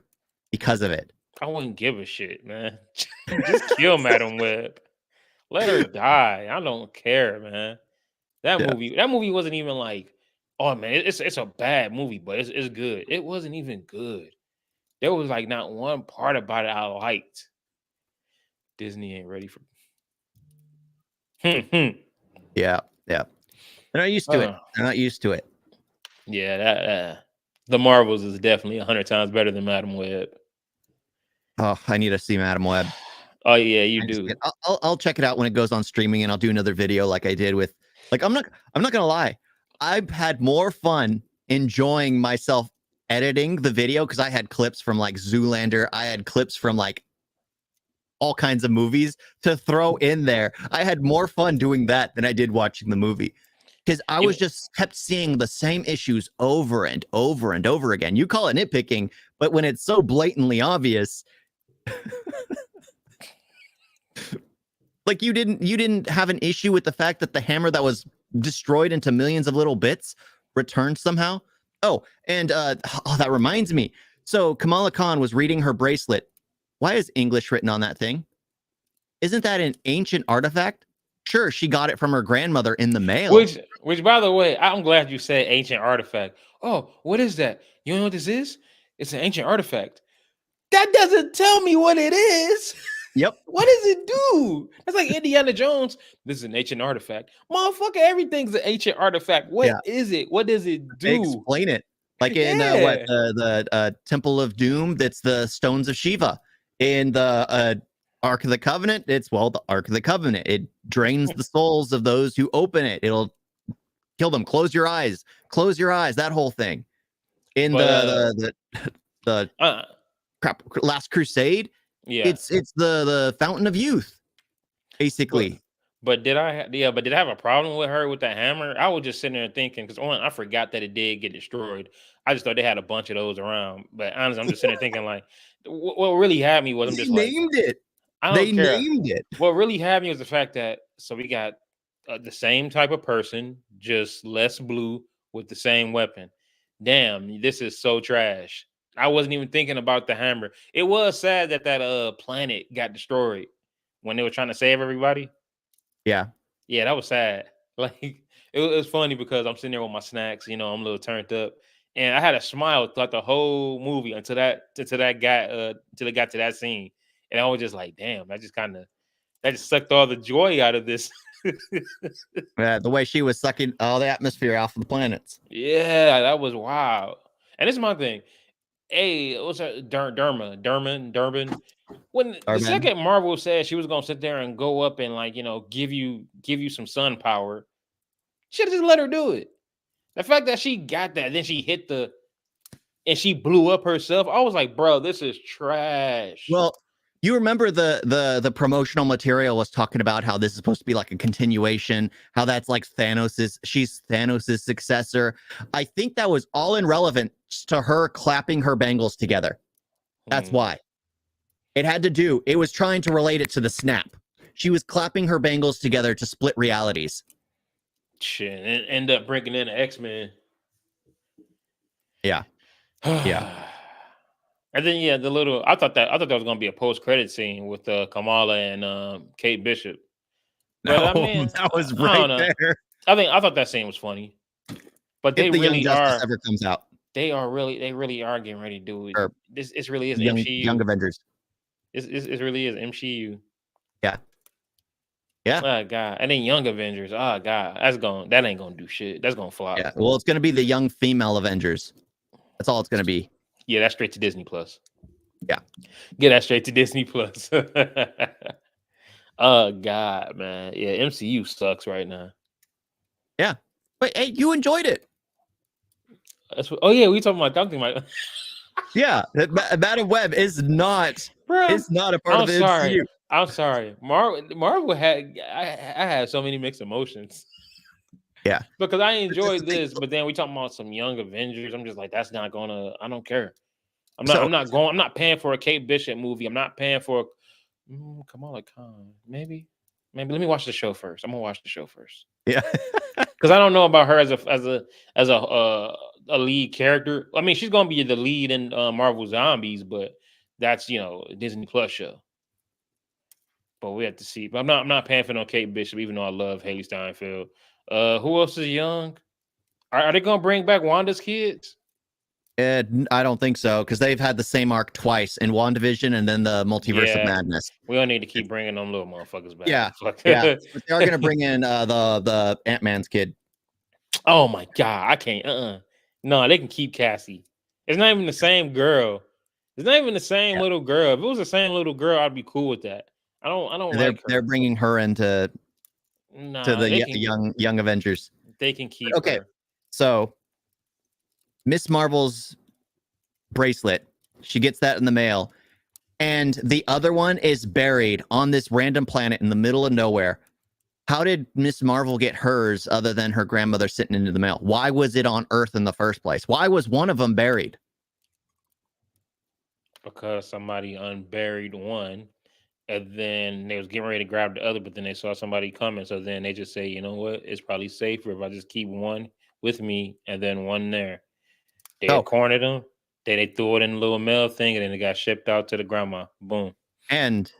because of it. I wouldn't give a shit, man. Just kill Madam Web. Let her die. I don't care, man. That movie wasn't even like, oh man, it's a bad movie, but it's good. It wasn't even good. There was like not one part about it I liked. Disney ain't ready for. Yeah. They're not used to it. They're not used to it. Yeah, that the Marvels is definitely 100 times better than Madam Web. Oh, I need to see Madam Web. Oh yeah, you do. I'll check it out when it goes on streaming, and I'll do another video like I did with. Like I'm not gonna lie. I've had more fun enjoying myself editing the video because I had clips from like Zoolander. I had clips from like all kinds of movies to throw in there. I had more fun doing that than I did watching the movie because I was just kept seeing the same issues over and over and over again. You call it nitpicking, but when it's so blatantly obvious, like you didn't have an issue with the fact that the hammer that was destroyed into millions of little bits returned somehow. Oh, and that reminds me. So Kamala Khan was reading her bracelet. Why is English written on that thing? Isn't that an ancient artifact? Sure, she got it from her grandmother in the mail. Which, by the way, I'm glad you said ancient artifact. Oh, what is that? You know what this is? It's an ancient artifact. That doesn't tell me what it is. Yep. What does it do? That's like Indiana Jones. This is an ancient artifact. Motherfucker, everything's an ancient artifact. What is it? What does it do? Explain it. Like in the Temple of Doom, that's the Stones of Shiva. In the Ark of the Covenant, it's the Ark of the Covenant. It drains the souls of those who open it. It'll kill them. Close your eyes. Close your eyes. That whole thing. In the Last Crusade, it's the Fountain of Youth, basically. But did I have a problem with her with the hammer? I was just sitting there thinking, because I forgot that it did get destroyed. I just thought they had a bunch of those around. But honestly, I'm just sitting there thinking like, what really had me was They named it. I don't care. Named it. What really had me was the fact that we got the same type of person, just less blue with the same weapon. Damn, this is so trash. I wasn't even thinking about the hammer. It was sad that that planet got destroyed when they were trying to save everybody. Yeah. Yeah, that was sad. Like it was funny because I'm sitting there with my snacks, I'm a little turned up, and I had a smile throughout the whole movie until that guy until it got to that scene, and I was just like, damn, that just sucked all the joy out of this. The way she was sucking all the atmosphere off of the planets. Yeah, that was wild. And this is my thing. Hey, what's that? Durbin. When the second Marvel said she was gonna sit there and go up and give you some sun power, should have just let her do it. The fact that she got that, then she hit and she blew up herself. I was like, bro, this is trash. Well, you remember the promotional material was talking about how this is supposed to be like a continuation, how that's like she's Thanos' successor. I think that was all irrelevant to her clapping her bangles together. That's why. It was trying to relate it to the snap. She was clapping her bangles together to split realities. Shit, and end up bringing in the X-Men. Yeah. Yeah. And then I thought that was gonna be a post-credit scene with Kamala and Kate Bishop. But no, I mean, that was right there. I thought that scene was funny. But they really Young Justice ever comes out. They really are getting ready to do it. This really is MCU. Young Avengers. It really is MCU. Yeah. Yeah. Oh God. And then Young Avengers. Oh God. That ain't gonna do shit. That's gonna flop. Yeah. Well, it's gonna be the young female Avengers. That's all it's gonna be. Yeah, that's straight to Disney Plus. Yeah. Get that straight to Disney Plus. Oh God, man. Yeah, MCU sucks right now. Yeah. But hey, you enjoyed it. We talking about something. Yeah, Madam Web is not. Bro, it's not a part of the MCU. I'm sorry. Marvel had I had so many mixed emotions. Yeah, because I enjoyed this, but then we talking about some Young Avengers. I'm just like, that's not gonna. I don't care. I'm not paying for a Kate Bishop movie. I'm not paying for Kamala Khan. Maybe. Let me watch the show first. I'm gonna watch the show first. Yeah, because I don't know about her as a lead character. I mean, she's gonna be the lead in Marvel Zombies, but that's a Disney Plus show. But we have to see. But I'm not paying for no Kate Bishop, even though I love Haley Steinfeld. Who else is young? Are they gonna bring back Wanda's kids? I don't think so, because they've had the same arc twice in WandaVision and then the Multiverse of Madness. We don't need to keep bringing them little motherfuckers back. Yeah, yeah. But they are gonna bring in the Ant-Man's kid. Oh my God, I can't. No, they can keep Cassie. It's not even the same girl. It's not even the same little girl. If it was the same little girl, I'd be cool with that. I don't. They're bringing her into the young Avengers. They can keep. Okay, her. So Miss Marvel's bracelet, she gets that in the mail, and the other one is buried on this random planet in the middle of nowhere. How did Miss Marvel get hers other than her grandmother sitting into the mail? Why was it on Earth in the first place? Why was one of them buried? Because somebody unburied one, and then they was getting ready to grab the other, but then they saw somebody coming. So then they just say, you know what? It's probably safer if I just keep one with me and then one there. They cornered them. Then they threw it in a little mail thing, and then it got shipped out to the grandma. Boom. And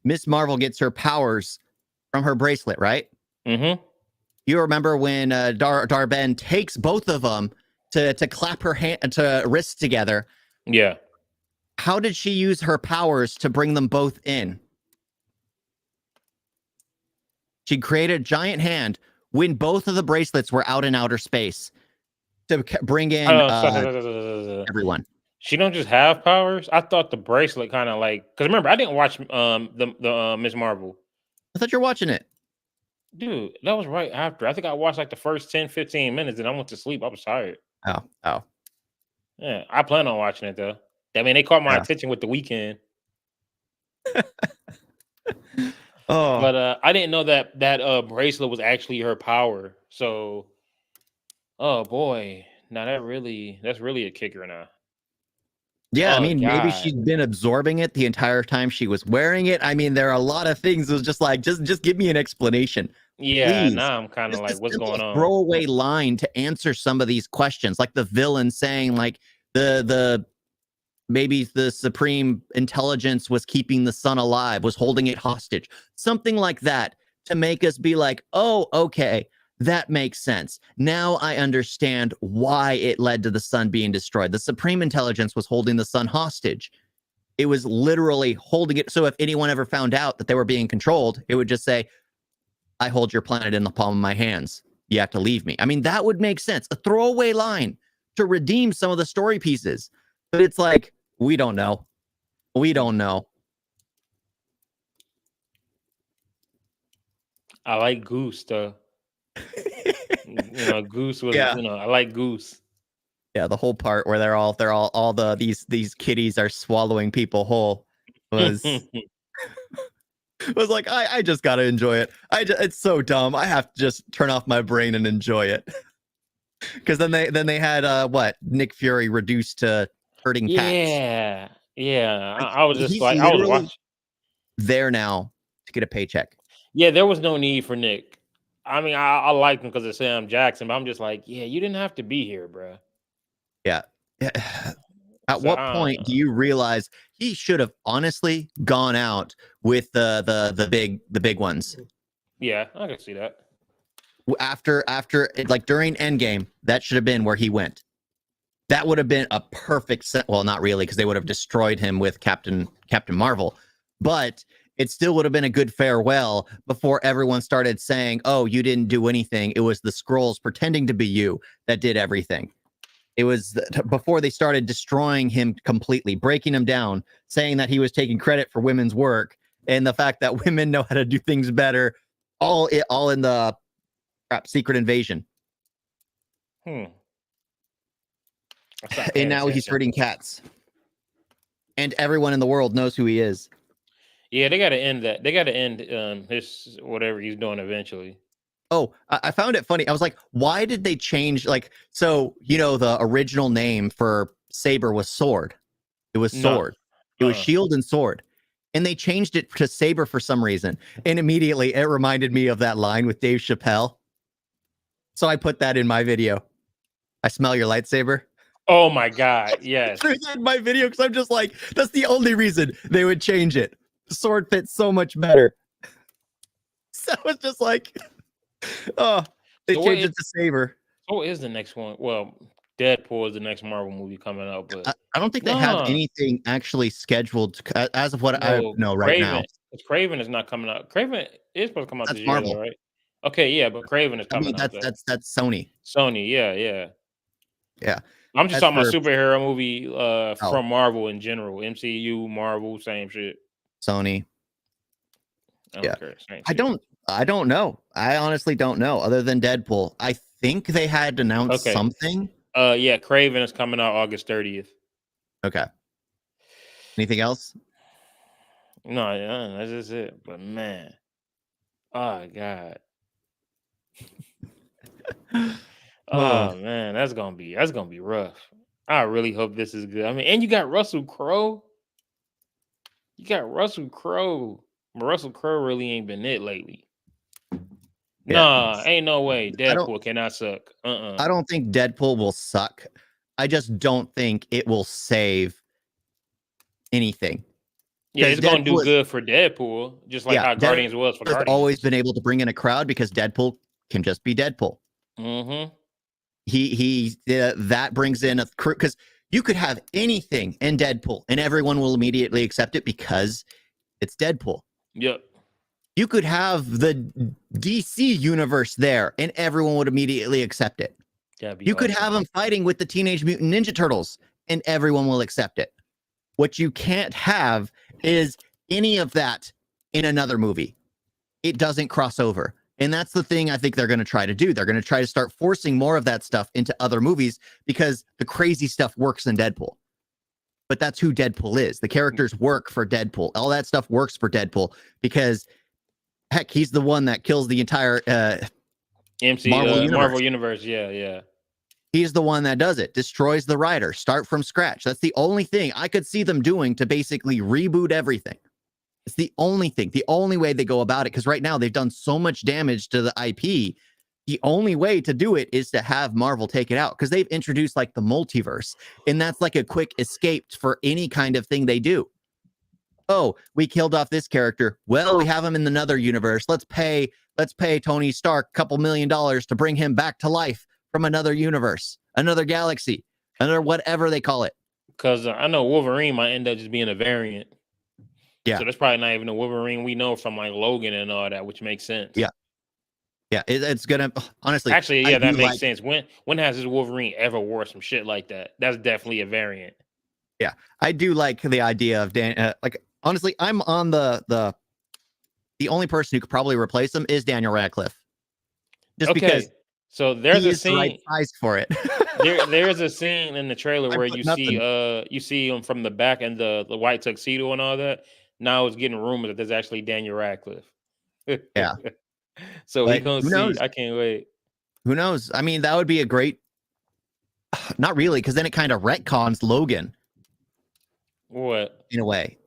Miss Marvel gets her powers from her bracelet, right? Mm-hmm. You remember when Dar-Benn takes both of them to clap her wrists together? Yeah. How did she use her powers to bring them both in? She created a giant hand when both of the bracelets were out in outer space to bring in everyone. She don't just have powers. I thought the bracelet kind of because remember I didn't watch the Miss Marvel. I thought you were watching it. Dude, that was right after. I think I watched the first 10-15 minutes and I went to sleep. I was tired. Oh. Yeah, I plan on watching it though. I mean, they caught my attention with The Weeknd. But I didn't know that bracelet was actually her power. So, oh boy, now that's really a kicker now. Yeah, I mean, maybe she'd been absorbing it the entire time she was wearing it. I mean, there are a lot of things. It was just like, just give me an explanation. Yeah, Please. now I'm kind of Just a like, what's simple going on? throwaway line to answer some of these questions, like the villain saying, like the maybe the supreme intelligence was keeping the sun alive, was holding it hostage, something like that, to make us be like, oh, okay, that makes sense. Now I understand why it led to the sun being destroyed. The supreme intelligence was holding the sun hostage. It was literally holding it. So if anyone ever found out that they were being controlled, it would just say, I hold your planet in the palm of my hands. You have to leave me. I mean, that would make sense. A throwaway line to redeem some of the story pieces. But it's like, we don't know. We don't know. I like Goose though. Goose was. Yeah. I like Goose. Yeah, the whole part where these kitties are swallowing people whole was was like, I just gotta enjoy it. It's so dumb. I have to just turn off my brain and enjoy it. Because then they had what, Nick Fury reduced to hurting cats. Yeah. Like, I was just he's like, I was literally watching. there now to get a paycheck. Yeah, there was no need for Nick. I mean, I liked him because of Sam Jackson, but I'm just like, yeah, you didn't have to be here, bro. Yeah. At what point do you realize he should have honestly gone out with the big ones? Yeah, I can see that. After like during Endgame, that should have been where he went. That would have been a perfect set. Well, not really, because they would have destroyed him with Captain Marvel, but it still would have been a good farewell before everyone started saying, "Oh, you didn't do anything. It was the Skrulls pretending to be you that did everything." It was before they started destroying him completely, breaking him down, saying that he was taking credit for women's work and the fact that women know how to do things better. All in the Secret Invasion. And now he's hurting cats. And everyone in the world knows who he is. Yeah, they got to end that. They got to end his whatever he's doing eventually. Oh, I found it funny. I was like, why did they change? Like, so, the original name for Saber was Sword. It was Sword. It was Shield and Sword. And they changed it to Saber for some reason. And immediately it reminded me of that line with Dave Chappelle. So I put that in my video. I smell your lightsaber. Oh my God. Yes. I threw that in my video because I'm just like, that's the only reason they would change it. The sword fits so much better. So it's just like, oh, they changed it to Saber. So what is the next one? Well, Deadpool is the next Marvel movie coming out, but I don't think they have anything actually scheduled as of what I know right now. Kraven is not coming out. Kraven is supposed to come out That's this year, though, right? Okay, yeah, but Kraven is coming out. That's Sony. Sony, yeah. Yeah. I'm just talking about superhero movie from Marvel in general. MCU, Marvel, same shit. Sony. I don't know. I honestly don't know. Other than Deadpool, I think they had announced something. Yeah, Kraven is coming out August 30th. Okay. Anything else? No, that's just it. But man, oh God. Oh man, that's gonna be rough. I really hope this is good. I mean, and you got Russell Crowe. But Russell Crowe really ain't been it lately. Yeah. Nah, ain't no way. Deadpool cannot suck. I don't think Deadpool will suck. I just don't think it will save anything. Yeah, it's going to do good for Deadpool, just like how Guardians was for Guardians. Always been able to bring in a crowd because Deadpool can just be Deadpool. Mm-hmm. That brings in a crew, because you could have anything in Deadpool and everyone will immediately accept it because it's Deadpool. Yep. You could have the DC universe there and everyone would immediately accept it. You could have them fighting with the Teenage Mutant Ninja Turtles and everyone will accept it. What you can't have is any of that in another movie. It doesn't cross over. And that's the thing I think they're going to try to do. They're going to try to start forcing more of that stuff into other movies because the crazy stuff works in Deadpool. But that's who Deadpool is. The characters work for Deadpool. All that stuff works for Deadpool because, heck, he's the one that kills the entire Marvel Universe. Yeah. He's the one that does it. Destroys the writer. Start from scratch. That's the only thing I could see them doing to basically reboot everything. It's the only thing, the only way they go about it. Because right now they've done so much damage to the IP. The only way to do it is to have Marvel take it out, because they've introduced like the multiverse, and that's like a quick escape for any kind of thing they do. Oh, we killed off this character. Well, we have him in another universe. Let's pay Tony Stark a couple $1 million to bring him back to life from another universe, another galaxy, another whatever they call it. Because I know Wolverine might end up just being a variant. Yeah. So that's probably not even a Wolverine we know from like Logan and all that, which makes sense. Yeah. Yeah, it's gonna honestly. Actually, yeah, that makes sense. When has this Wolverine ever wore some shit like that? That's definitely a variant. Yeah, I do like the idea of like honestly, I'm on the only person who could probably replace him is Daniel Radcliffe. Just because. So there's a scene the right size for it. there's a scene in the trailer where you see him from the back and the white tuxedo and all that. Now it's getting rumored that there's actually Daniel Radcliffe. Yeah. So we gonna see. I can't wait. Who knows? I mean, that would be a great. Not really, because then it kind of retcons Logan. What? In a way,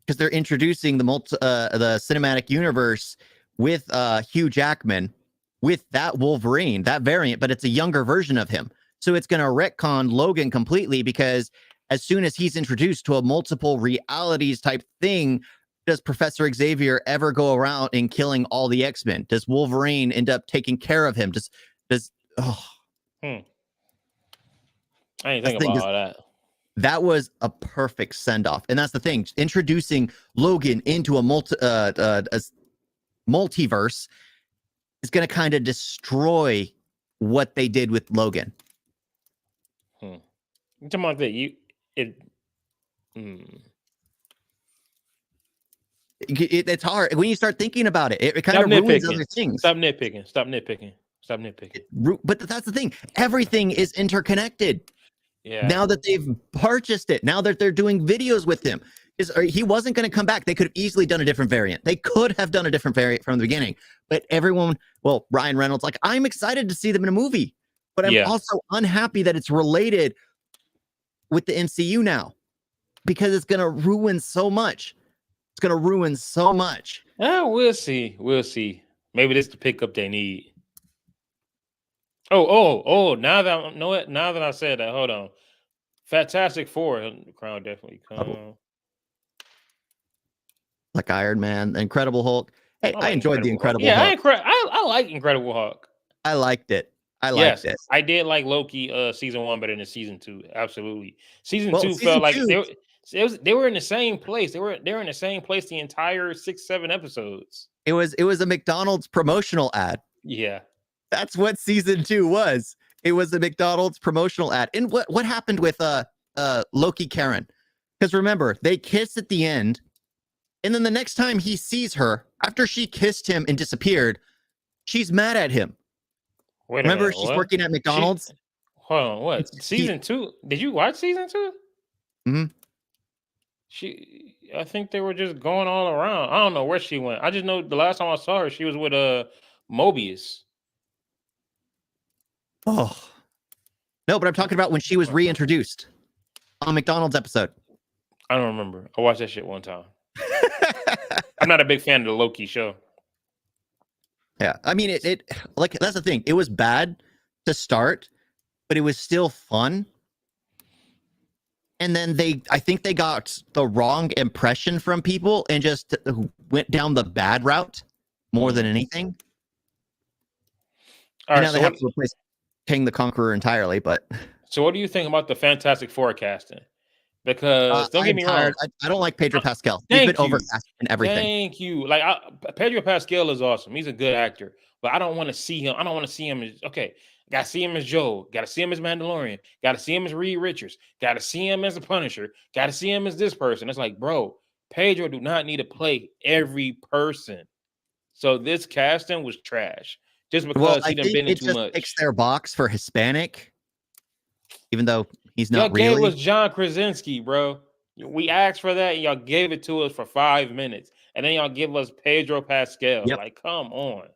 because they're introducing the cinematic universe with Hugh Jackman with that Wolverine, that variant, but it's a younger version of him. So it's going to retcon Logan completely, because as soon as he's introduced to a multiple realities type thing, does Professor Xavier ever go around and killing all the X-Men? Does Wolverine end up taking care of him? I ain't think about all that. That was a perfect send-off. And that's the thing. Introducing Logan into a multiverse is going to kind of destroy what they did with Logan. Come on, it's hard when you start thinking about it. It kind of ruins other things. Stop nitpicking. But that's the thing. Everything is interconnected. Yeah. Now that they've purchased it, now that they're doing videos with him, he wasn't going to come back. They could have easily done a different variant. They could have done a different variant from the beginning. But Ryan Reynolds, like, I'm excited to see them in a movie, but I'm also unhappy that it's related with the MCU now, because it's going to ruin so much. It's going to ruin so much. We'll see. Maybe this is the pickup they need. Oh! Now that I said that, hold on. Fantastic Four, Crown definitely come. Like Iron Man, Incredible Hulk. Hey, I enjoyed the Incredible Hulk. I like Incredible Hulk. I liked it. I liked it. I did like Loki season 1 better than season 2. Absolutely. Season 2 felt like they were in the same place. They were in the same place the entire 6-7 episodes. It was a McDonald's promotional ad. Yeah. That's what season 2 was. It was a McDonald's promotional ad. And what happened with Loki Karen? Because remember, they kissed at the end, and then the next time he sees her, after she kissed him and disappeared, she's mad at him. Remember, she's working at McDonald's. Hold on, what? Season 2? Did you watch season 2? Mm-hmm. I think they were just going all around. I don't know where she went. I just know the last time I saw her, she was with Mobius. Oh. No, but I'm talking about when she was reintroduced on a McDonald's episode. I don't remember. I watched that shit one time. I'm not a big fan of the Loki show. Yeah, I mean, it like, that's the thing. It was bad to start, but it was still fun. And then I think they got the wrong impression from people and just went down the bad route more than anything. All right, now they have to replace King the Conqueror entirely. But so, what do you think about the Fantastic Four casting? Because don't get me wrong, I don't like Pedro Pascal. He's been overcast in everything. Thank you. Like, Pedro Pascal is awesome. He's a good actor, but I don't want to see him. I don't want to see him as Got to see him as Joel. Got to see him as Mandalorian. Got to see him as Reed Richards. Got to see him as the Punisher. Got to see him as this person. It's like, bro, Pedro do not need to play every person. So this casting was trash. Just because he done been in too much. It ticks their box for Hispanic, even though he's not y'all really. Gave us John Krasinski, bro. We asked for that, and y'all gave it to us for 5 minutes, and then y'all give us Pedro Pascal. Yep. Like, come on.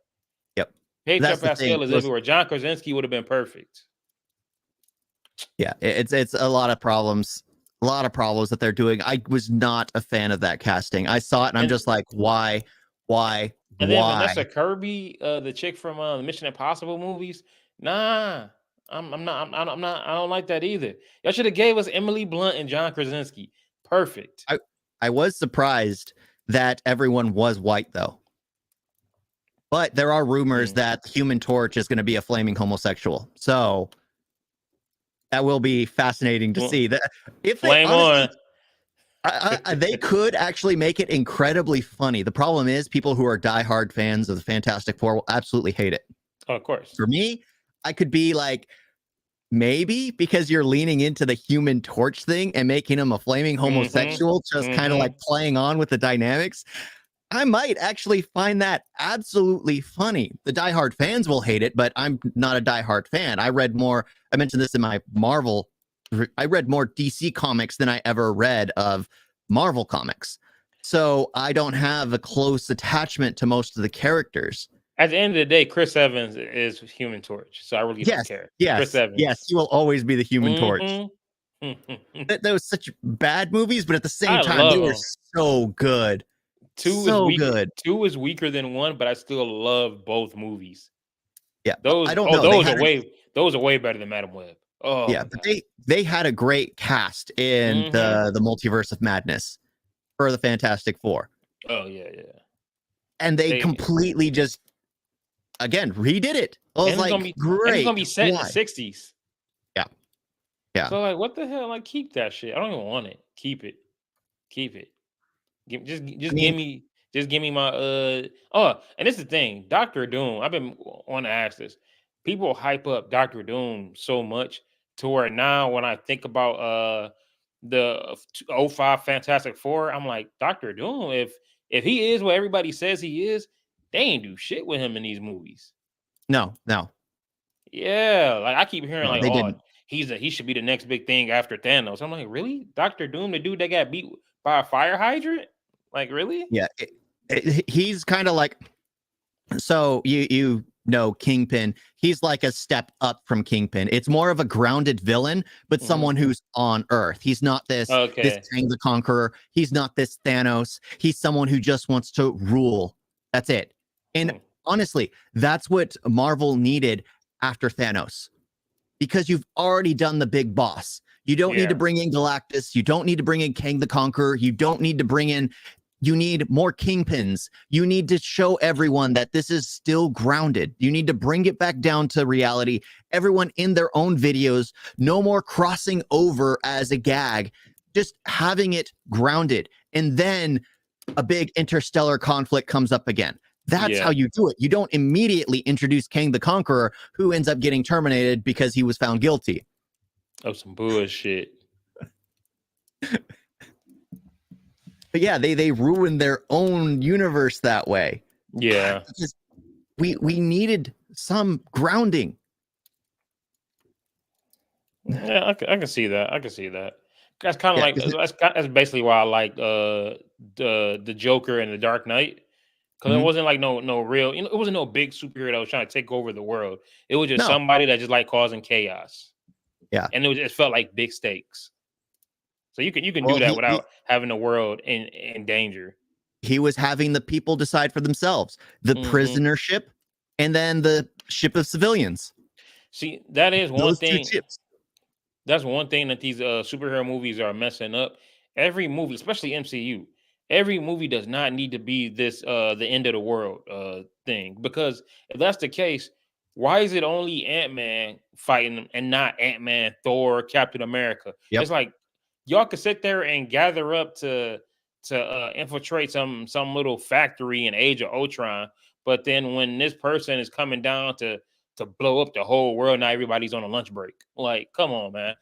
Yep. Pedro Pascal is everywhere. John Krasinski would have been perfect. Yeah, it's a lot of problems. A lot of problems that they're doing. I was not a fan of that casting. I saw it and I'm just like, why? And then Vanessa Kirby, the chick from the Mission Impossible movies, nah, I'm not, I'm not, I don't like that either. Y'all should have gave us Emily Blunt and John Krasinski. Perfect. I was surprised that everyone was white though. But there are rumors that the Human Torch is going to be a flaming homosexual. So that will be fascinating to see. That if Flame on. They could actually make it incredibly funny. The problem is people who are diehard fans of the Fantastic Four will absolutely hate it. Oh, of course. For me, I could be like, maybe because you're leaning into the Human Torch thing and making him a flaming homosexual, just kind of like playing on with the dynamics. I might actually find that absolutely funny. The diehard fans will hate it, but I'm not a diehard fan. I mentioned this in my Marvel. I read more DC comics than I ever read of Marvel comics. So I don't have a close attachment to most of the characters. At the end of the day, Chris Evans is Human Torch. So I really don't care. Chris Evans. Yes, he will always be the Human Torch. Those such bad movies, but at the same time, they were so good. Two is weaker than one, but I still love both movies. Yeah, those are way better than Madam Web. Oh yeah, but they had a great cast in the Multiverse of Madness for the Fantastic Four. Oh yeah. And they completely just again redid it. I was like, great. It's gonna be set in the 60s. Yeah. So like, what the hell? Like, keep that shit. I don't even want it. Keep it. Just give me my Oh, and this is the thing, Doctor Doom. I've been wanting to ask this. People hype up Doctor Doom so much to where now when I think about the 05 Fantastic Four, I'm like, Doctor Doom, if he is what everybody says he is, they ain't do shit with him in these movies. No. Yeah, like I keep hearing he should be the next big thing after Thanos. I'm like, really? Doctor Doom, the dude that got beat by a fire hydrant? Like, really? Yeah, he's kind of like, so you know Kingpin. He's like a step up from Kingpin. It's more of a grounded villain, but someone who's on Earth. He's not this Kang the Conqueror. He's not this Thanos. He's someone who just wants to rule. That's it. And honestly, that's what Marvel needed after Thanos, because you've already done the big boss. You don't need to bring in Galactus. You don't need to bring in Kang the Conqueror. You don't need to bring in. You need more Kingpins. You need to show everyone that this is still grounded. You need to bring it back down to reality. Everyone in their own videos, no more crossing over as a gag, just having it grounded. And then a big interstellar conflict comes up again. That's how you do it. You don't immediately introduce Kang the Conqueror, who ends up getting terminated because he was found guilty. Oh, some bullshit. But yeah, they ruined their own universe that way. Yeah. We needed some grounding. Yeah, I can see that. That's kind of like that's basically why I like the Joker and the Dark Knight. Because it wasn't like no real, it wasn't no big superhero that was trying to take over the world. It was just somebody that just like causing chaos. Yeah. And it felt like big stakes. So you can do that without having the world in danger. He was having the people decide for themselves. The prisoner ship and then the ship of civilians. See, that is one thing. That's one thing that these superhero movies are messing up. Every movie, especially MCU, every movie does not need to be this the end of the world thing. Because if that's the case, why is it only Ant-Man fighting and not Ant-Man, Thor, Captain America? Yep. It's like y'all could sit there and gather up to infiltrate some little factory in Age of Ultron, but then when this person is coming down to blow up the whole world, now everybody's on a lunch break. Like, come on, man.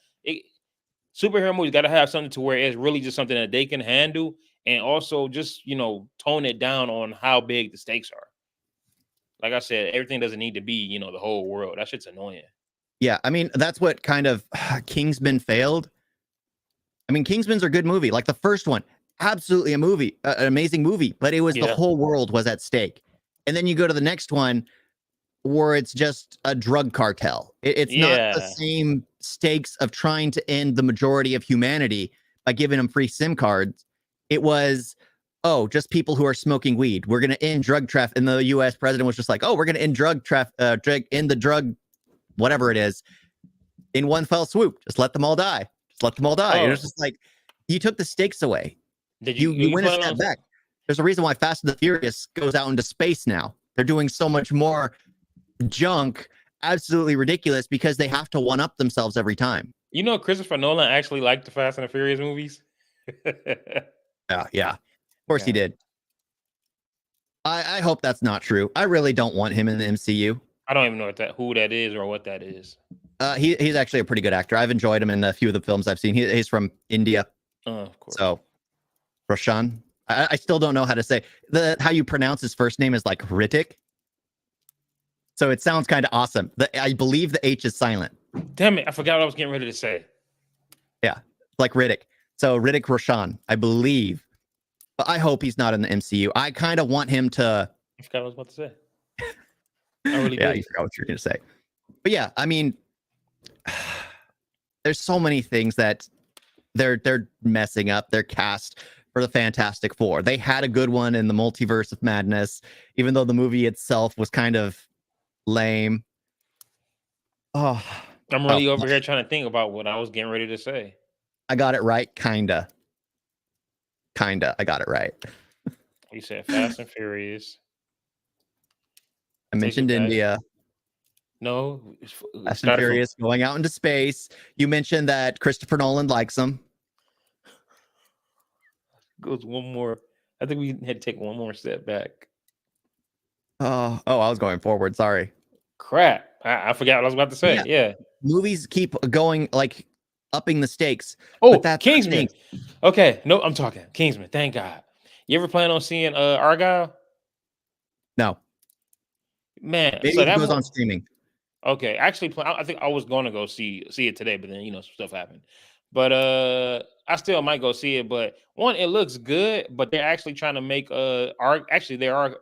Superhero movies got to have something to where it's really just something that they can handle, and also just tone it down on how big the stakes are. Like I said, everything doesn't need to be the whole world. That shit's annoying. Yeah, I mean that's what kind of Kingsman failed. I mean, Kingsman's a good movie. Like the first one, absolutely an amazing movie, but it was the whole world was at stake. And then you go to the next one where it's just a drug cartel. It's not the same stakes of trying to end the majority of humanity, by giving them free SIM cards. It was, oh, just people who are smoking weed. We're going to end drug traffic. And the U.S. president was just like, oh, we're going to end drug traffic, end the drug, whatever it is, in one fell swoop. Just let them all die. Just let them all die. Oh. It was just like, you took the stakes away. Did You went a step back. There's a reason why Fast and the Furious goes out into space now. They're doing so much more junk, absolutely ridiculous, because they have to one up themselves every time. You know, Christopher Nolan actually liked the Fast and the Furious movies. Yeah. Of course he did. I hope that's not true. I really don't want him in the MCU. I don't even know who that is or what that is. He's actually a pretty good actor. I've enjoyed him in a few of the films I've seen. He's from India. Of course. So, Roshan. I still don't know how to say how you pronounce his first name is like Hrithik. So it sounds kind of awesome. I believe the H is silent. Damn it! I forgot what I was getting ready to say. Yeah, like Riddick. So Hrithik Roshan, I believe. But I hope he's not in the MCU. I kind of want him to. I forgot what I was about to say. I really Yeah, did. you forgot what you were going to say. But yeah, I mean, there's so many things that they're messing up their cast for the Fantastic Four. They had a good one in the Multiverse of Madness, even though the movie itself was kind of lame. Oh, I'm really over here trying to think about what I was getting ready to say. I got it right, kinda. I got it right. You said Fast and Furious. I mentioned India. No, Fast and Furious going out into space. You mentioned that Christopher Nolan likes them. Goes one more. I think we had to take one more step back. Oh, I was going forward. Sorry. Crap. I forgot what I was about to say. Yeah. Movies keep going, like upping the stakes. Oh, that's Kingsman. Okay. No, I'm talking Kingsman. Thank God. You ever plan on seeing Argyle? No. Man, maybe so it goes on streaming. Okay, actually, I think I was going to go see it today, but then some stuff happened. But I still might go see it. But one, it looks good, but they're actually trying to make actually they are,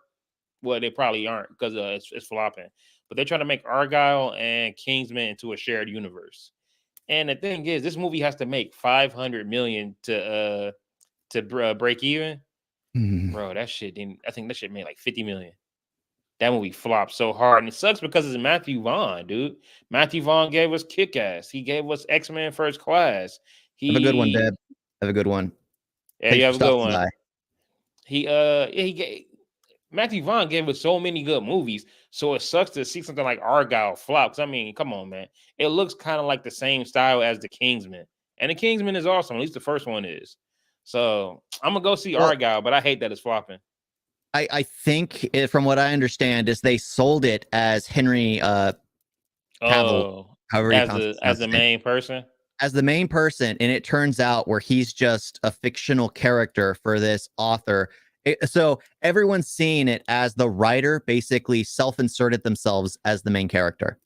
well, they probably aren't because it's flopping. But they're trying to make Argyle and Kingsman into a shared universe. And the thing is, this movie has to make $500 million to break even. Bro, that shit didn't. I think that shit made like $50 million. That movie flopped so hard, and it sucks because it's Matthew Vaughn, dude. Matthew Vaughn gave us Kick-Ass. He gave us X-Men First Class. Have a good one, Deb. Have a good one. Yeah, you have a good one. He gave Matthew Vaughn gave us so many good movies, so it sucks to see something like Argyle flop. Because I mean, come on, man, it looks kind of like the same style as the Kingsman, and the Kingsman is awesome. At least the first one is. So I'm gonna go see Argyle, but I hate that it's flopping. I think, from what I understand, is they sold it as Henry Cavill, as the main person. As the main person, and it turns out where he's just a fictional character for this author. So everyone's seeing it as the writer basically self-inserted themselves as the main character.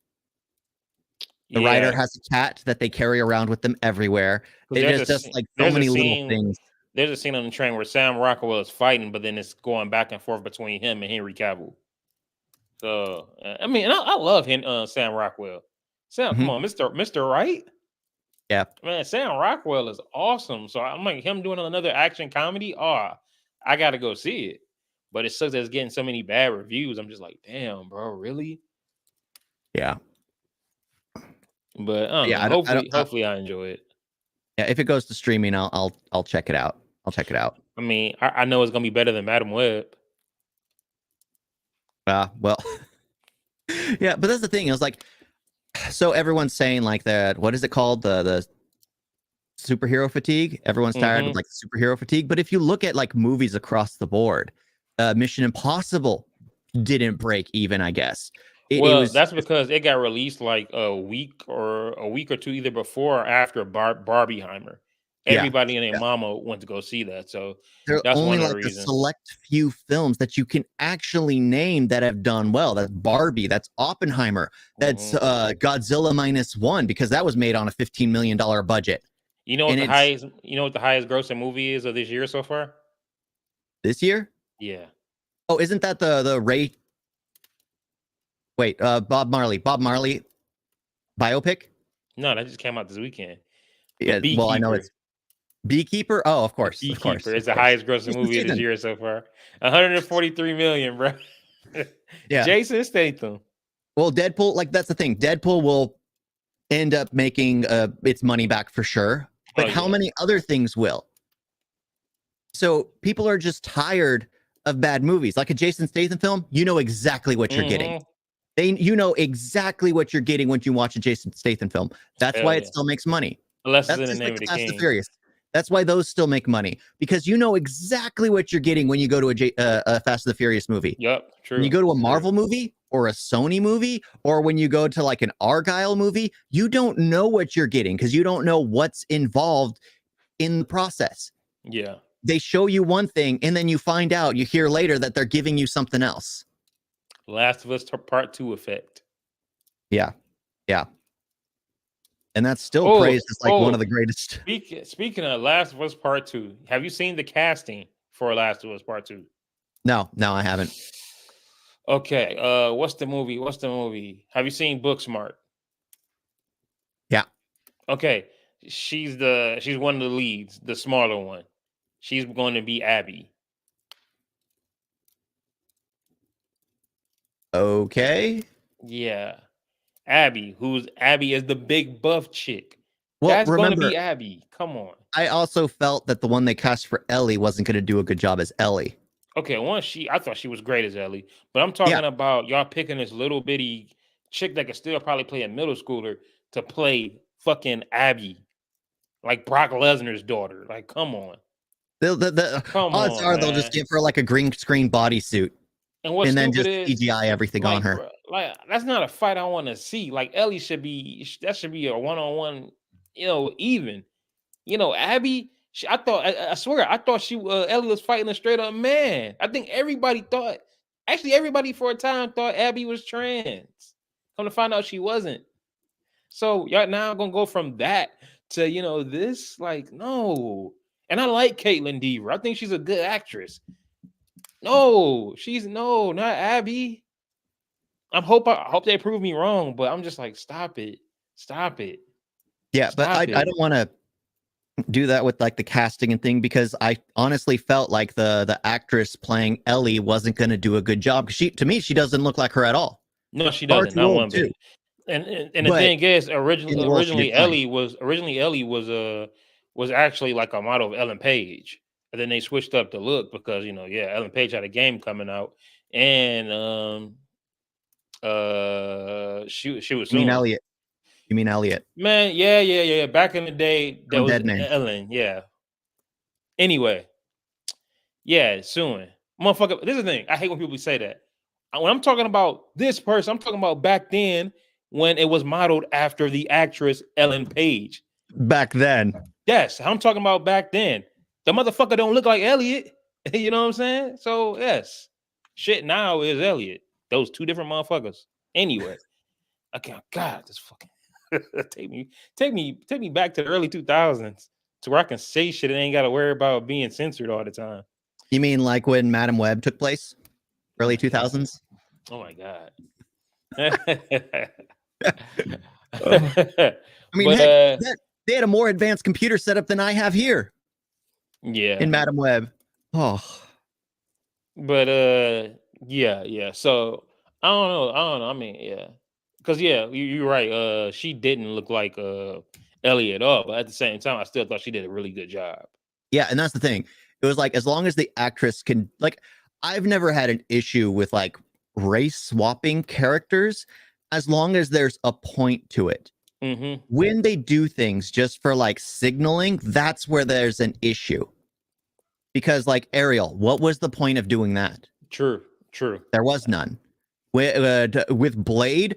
The writer has a cat that they carry around with them everywhere. It's just like so many little things. There's a scene on the train where Sam Rockwell is fighting, but then it's going back and forth between him and Henry Cavill. So I mean, I love him, Sam Rockwell. Sam, come on, Mr. Right? Yeah, man, Sam Rockwell is awesome. So I'm like, him doing another action comedy. Oh, I gotta go see it. But it sucks that it's getting so many bad reviews. I'm just like, damn, bro, really? Yeah. But hopefully I enjoy it. Yeah, if it goes to streaming, I'll check it out. I'll check it out. I mean, I know it's gonna be better than Madam Web. Well, yeah, but that's the thing. It was like, so everyone's saying like that. What is it called? The superhero fatigue. Everyone's tired of like superhero fatigue. But if you look at like movies across the board, Mission Impossible didn't break even, I guess. That's because it got released like a week or two either before or after Barbieheimer. Everybody and their mama went to go see that. So that's only one of like the reasons. A select few films that you can actually name that have done well. That's Barbie. That's Oppenheimer. That's Godzilla -1, because that was made on a $15 million budget. You know what the highest? You know what the highest grossing movie is of this year so far? This year? Yeah. Oh, isn't that the Ray? Wait, Bob Marley biopic? No, that just came out this weekend. Yeah, well, I know it's Beekeeper? Oh, of course. Of course. Beekeeper is Of the course. highest grossing Jason movie of this Statham. year so far. 143 million, bro. Yeah. Jason Statham. Well, Deadpool, like that's the thing. Deadpool will end up making its money back for sure. But how many other things will? So people are just tired of bad movies. Like a Jason Statham film, you know exactly what you're getting. You know exactly what you're getting when you watch a Jason Statham film. That's why it still makes money. Unless That's it's in the just name like of the Fast and King. Furious. That's why those still make money, because you know exactly what you're getting when you go to a Fast and the Furious movie. Yep, true. When you go to a Marvel movie or a Sony movie, or when you go to like an Argyle movie, you don't know what you're getting because you don't know what's involved in the process. Yeah. They show you one thing and then you find out, you hear later that they're giving you something else. Last of Us Part 2 effect. Yeah. Yeah. And that's still praised as like one of the greatest. Speaking of Last of Us Part 2, have you seen the casting for Last of Us Part 2? No, I haven't. Okay. What's the movie? Have you seen Booksmart? Yeah. Okay. She's one of the leads, the smaller one. She's going to be Abby. Okay. Yeah. Abby is the big buff chick. Well, that's remember, going to be Abby. Come on. I also felt that the one they cast for Ellie wasn't going to do a good job as Ellie. Okay, I thought she was great as Ellie, but I'm talking about y'all picking this little bitty chick that could still probably play a middle schooler to play fucking Abby, like Brock Lesnar's daughter. Like, come on. The odds are they'll just give her like a green screen bodysuit and then just CGI everything on her. Like, that's not a fight I want to see. Like, Ellie should be a one-on-one, even. Abby, I swear, I thought Ellie was fighting a straight up man. I think everybody for a time thought Abby was trans. Come to find out she wasn't. So y'all now gonna go from that to this, like, no. And I like Caitlin Dever. I think she's a good actress. No, not Abby. I hope they prove me wrong, but I'm just like, stop it. Yeah, but I don't want to do that with like the casting and thing, because I honestly felt like the actress playing Ellie wasn't going to do a good job. To me, she doesn't look like her at all. No, she doesn't. Not one bit. And the thing is, originally Ellie was actually like a model of Ellen Page, and then they switched up the look because Ellen Page had a game coming out, and she was. You mean Elliot? Man, yeah. Back in the day, that was dead name. Ellen. Yeah. Anyway, yeah, suing motherfucker. This is the thing. I hate when people say that. When I'm talking about this person, I'm talking about back then when it was modeled after the actress Ellen Page. Back then. Yes, I'm talking about back then. The motherfucker don't look like Elliot. You know what I'm saying? So yes, shit now is Elliot. Those two different motherfuckers. Anyway, okay, God, this fucking take me back to the early 2000s to where I can say shit and ain't got to worry about being censored all the time. You mean like when Madam Web took place? Early 2000s? Oh my God. I mean, heck, they had a more advanced computer setup than I have here. Yeah. In Madam Web. Oh. But yeah. So I don't know. I mean, yeah. Because you're right. She didn't look like Ellie at all, but at the same time, I still thought she did a really good job. Yeah, and that's the thing. It was like, as long as the actress can, like, I've never had an issue with like race swapping characters, as long as there's a point to it. Mm-hmm. When they do things just for like signaling, that's where there's an issue. Because like Ariel, what was the point of doing that? True. There was none. With Blade,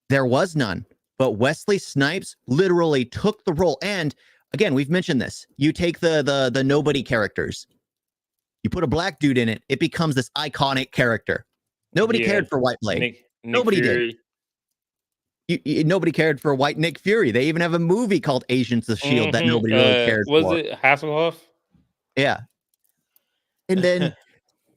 there was none. But Wesley Snipes literally took the role. And again, we've mentioned this. You take the nobody characters, you put a black dude in it, it becomes this iconic character. Nobody cared for White Blade. Nobody Fury. did. Nobody cared for White Nick Fury. They even have a movie called Agents of S.H.I.E.L.D. that nobody really cared for. Was it Hasselhoff? Yeah. And then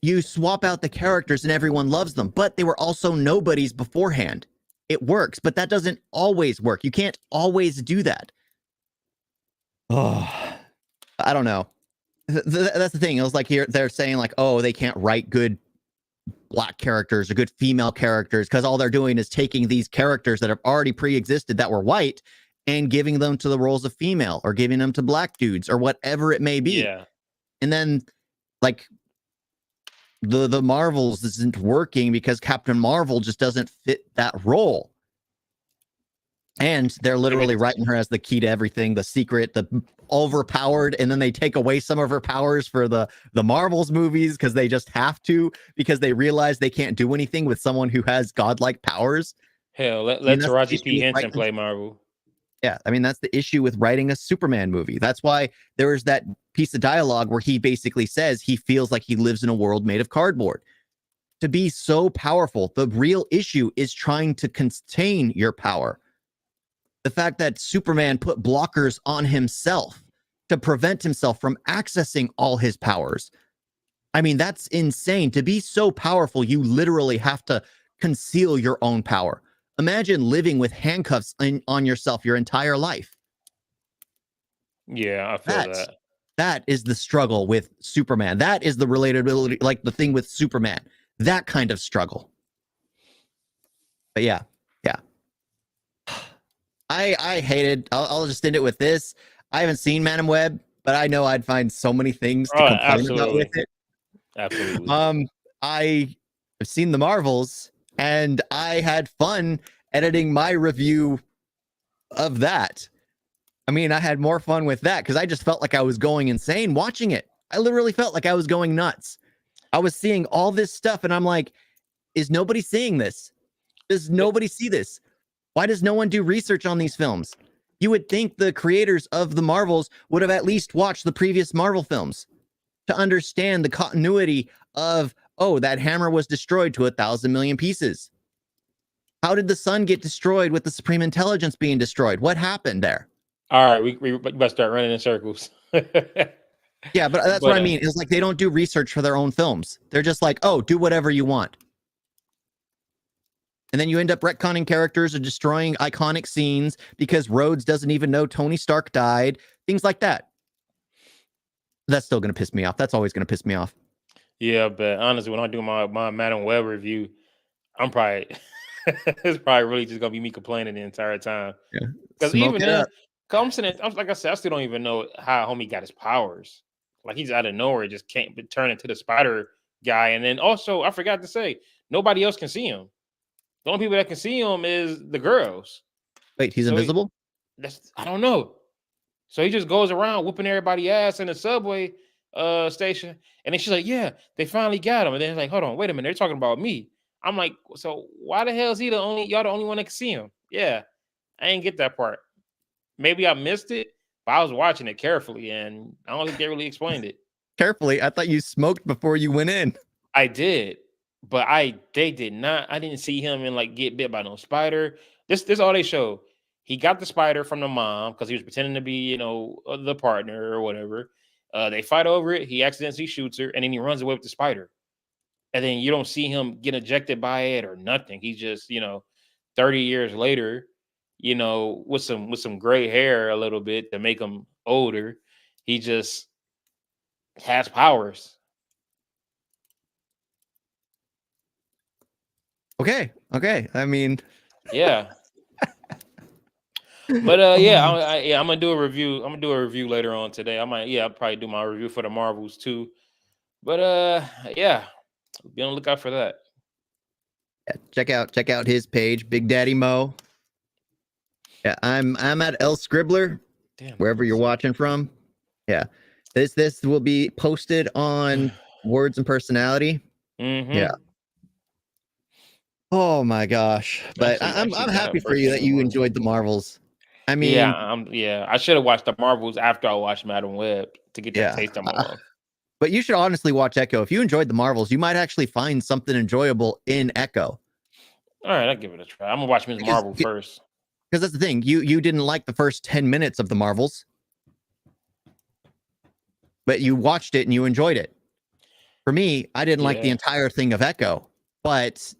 you swap out the characters and everyone loves them, but they were also nobodies beforehand. It works, but that doesn't always work. You can't always do that. Oh. I don't know. That's the thing. It was like here they're saying like, oh, they can't write good black characters or good female characters because all they're doing is taking these characters that have already pre-existed that were white and giving them to the roles of female or giving them to black dudes or whatever it may be. Yeah. And then like the Marvels isn't working because Captain Marvel just doesn't fit that role. And they're literally writing her as the key to everything, the secret, the overpowered, and then they take away some of her powers for the Marvels movies because they just have to, because they realize they can't do anything with someone who has godlike powers. Hell, let Taraji P. Henson play Marvel. Yeah, I mean, that's the issue with writing a Superman movie. That's why there is that piece of dialogue where he basically says he feels like he lives in a world made of cardboard. To be so powerful, the real issue is trying to contain your power. The fact that Superman put blockers on himself to prevent himself from accessing all his powers. I mean, that's insane. To be so powerful, you literally have to conceal your own power. Imagine living with handcuffs on yourself your entire life. Yeah, I feel that. That is the struggle with Superman. That is the relatability, like the thing with Superman. That kind of struggle. But yeah. I hated. I'll just end it with this. I haven't seen Madam Web, but I know I'd find so many things to complain about with it. Absolutely. I've seen the Marvels, and I had fun editing my review of that. I mean, I had more fun with that because I just felt like I was going insane watching it. I literally felt like I was going nuts. I was seeing all this stuff, and I'm like, is nobody seeing this? Does nobody see this? Why does no one do research on these films? You would think the creators of the Marvels would have at least watched the previous Marvel films to understand the continuity of, oh, that hammer was destroyed to 1,000 million pieces. How did the sun get destroyed with the Supreme Intelligence being destroyed? What happened there? All right, we must start running in circles. Yeah, but that's what I mean. It's like they don't do research for their own films. They're just like, oh, do whatever you want. And then you end up retconning characters or destroying iconic scenes because Rhodes doesn't even know Tony Stark died. Things like that. That's still going to piss me off. That's always going to piss me off. Yeah, but honestly, when I do my Madam Web review, I'm probably it's probably really just gonna be me complaining the entire time. Yeah, because even then, like I said, I still don't even know how homie got his powers. Like he's out of nowhere, just can't turn into the spider guy. And then also, I forgot to say, nobody else can see him. The only people that can see him is the girls. Wait, he's invisible? I don't know. So he just goes around whooping everybody ass in the subway station. And then she's like, yeah, they finally got him. And then it's like, hold on, wait a minute, they're talking about me. I'm like, so why the hell is he y'all the only one that can see him? Yeah, I ain't get that part. Maybe I missed it, but I was watching it carefully and I don't think they really explained it. Carefully? I thought you smoked before you went in. I did, but they did not. I didn't see him and like get bit by no spider. This all they show. He got the spider from the mom because he was pretending to be, the partner or whatever. They fight over it. He accidentally shoots her, and then he runs away with the spider. And then you don't see him get ejected by it or nothing. He's just, 30 years later, with some gray hair a little bit to make him older. He just has powers. Okay. I mean, yeah. But yeah, I'm gonna do a review. I'm gonna do a review later on today. I'll probably do my review for the Marvels too. But yeah, be on the lookout for that. Yeah, check out his page, Big Daddy Mo. Yeah, I'm at El Scribbler, wherever you're watching from. Yeah, this will be posted on Words and Personality. Mm-hmm. Yeah. Oh my gosh! But I'm happy for you that you enjoyed the Marvels. I mean, I should have watched the Marvels after I watched Madam Web to get that taste of my mouth. But you should honestly watch Echo. If you enjoyed the Marvels, you might actually find something enjoyable in Echo. All right, I'll give it a try. I'm gonna watch Ms. Marvel first. Because that's the thing. You didn't like the first 10 minutes of the Marvels, but you watched it and you enjoyed it. For me, I didn't like the entire thing of Echo, but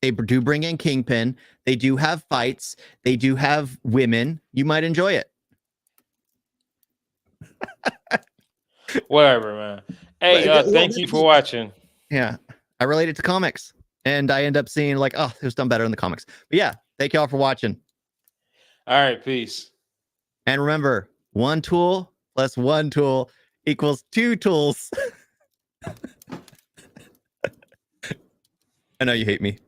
they do bring in Kingpin. They do have fights. They do have women. You might enjoy it. Whatever, man. Hey, thank you for watching. Yeah, I relate it to comics, and I end up seeing like, oh, it was done better in the comics. But yeah, thank y'all for watching. All right, peace. And remember, 1 tool plus 1 tool equals 2 tools. I know you hate me.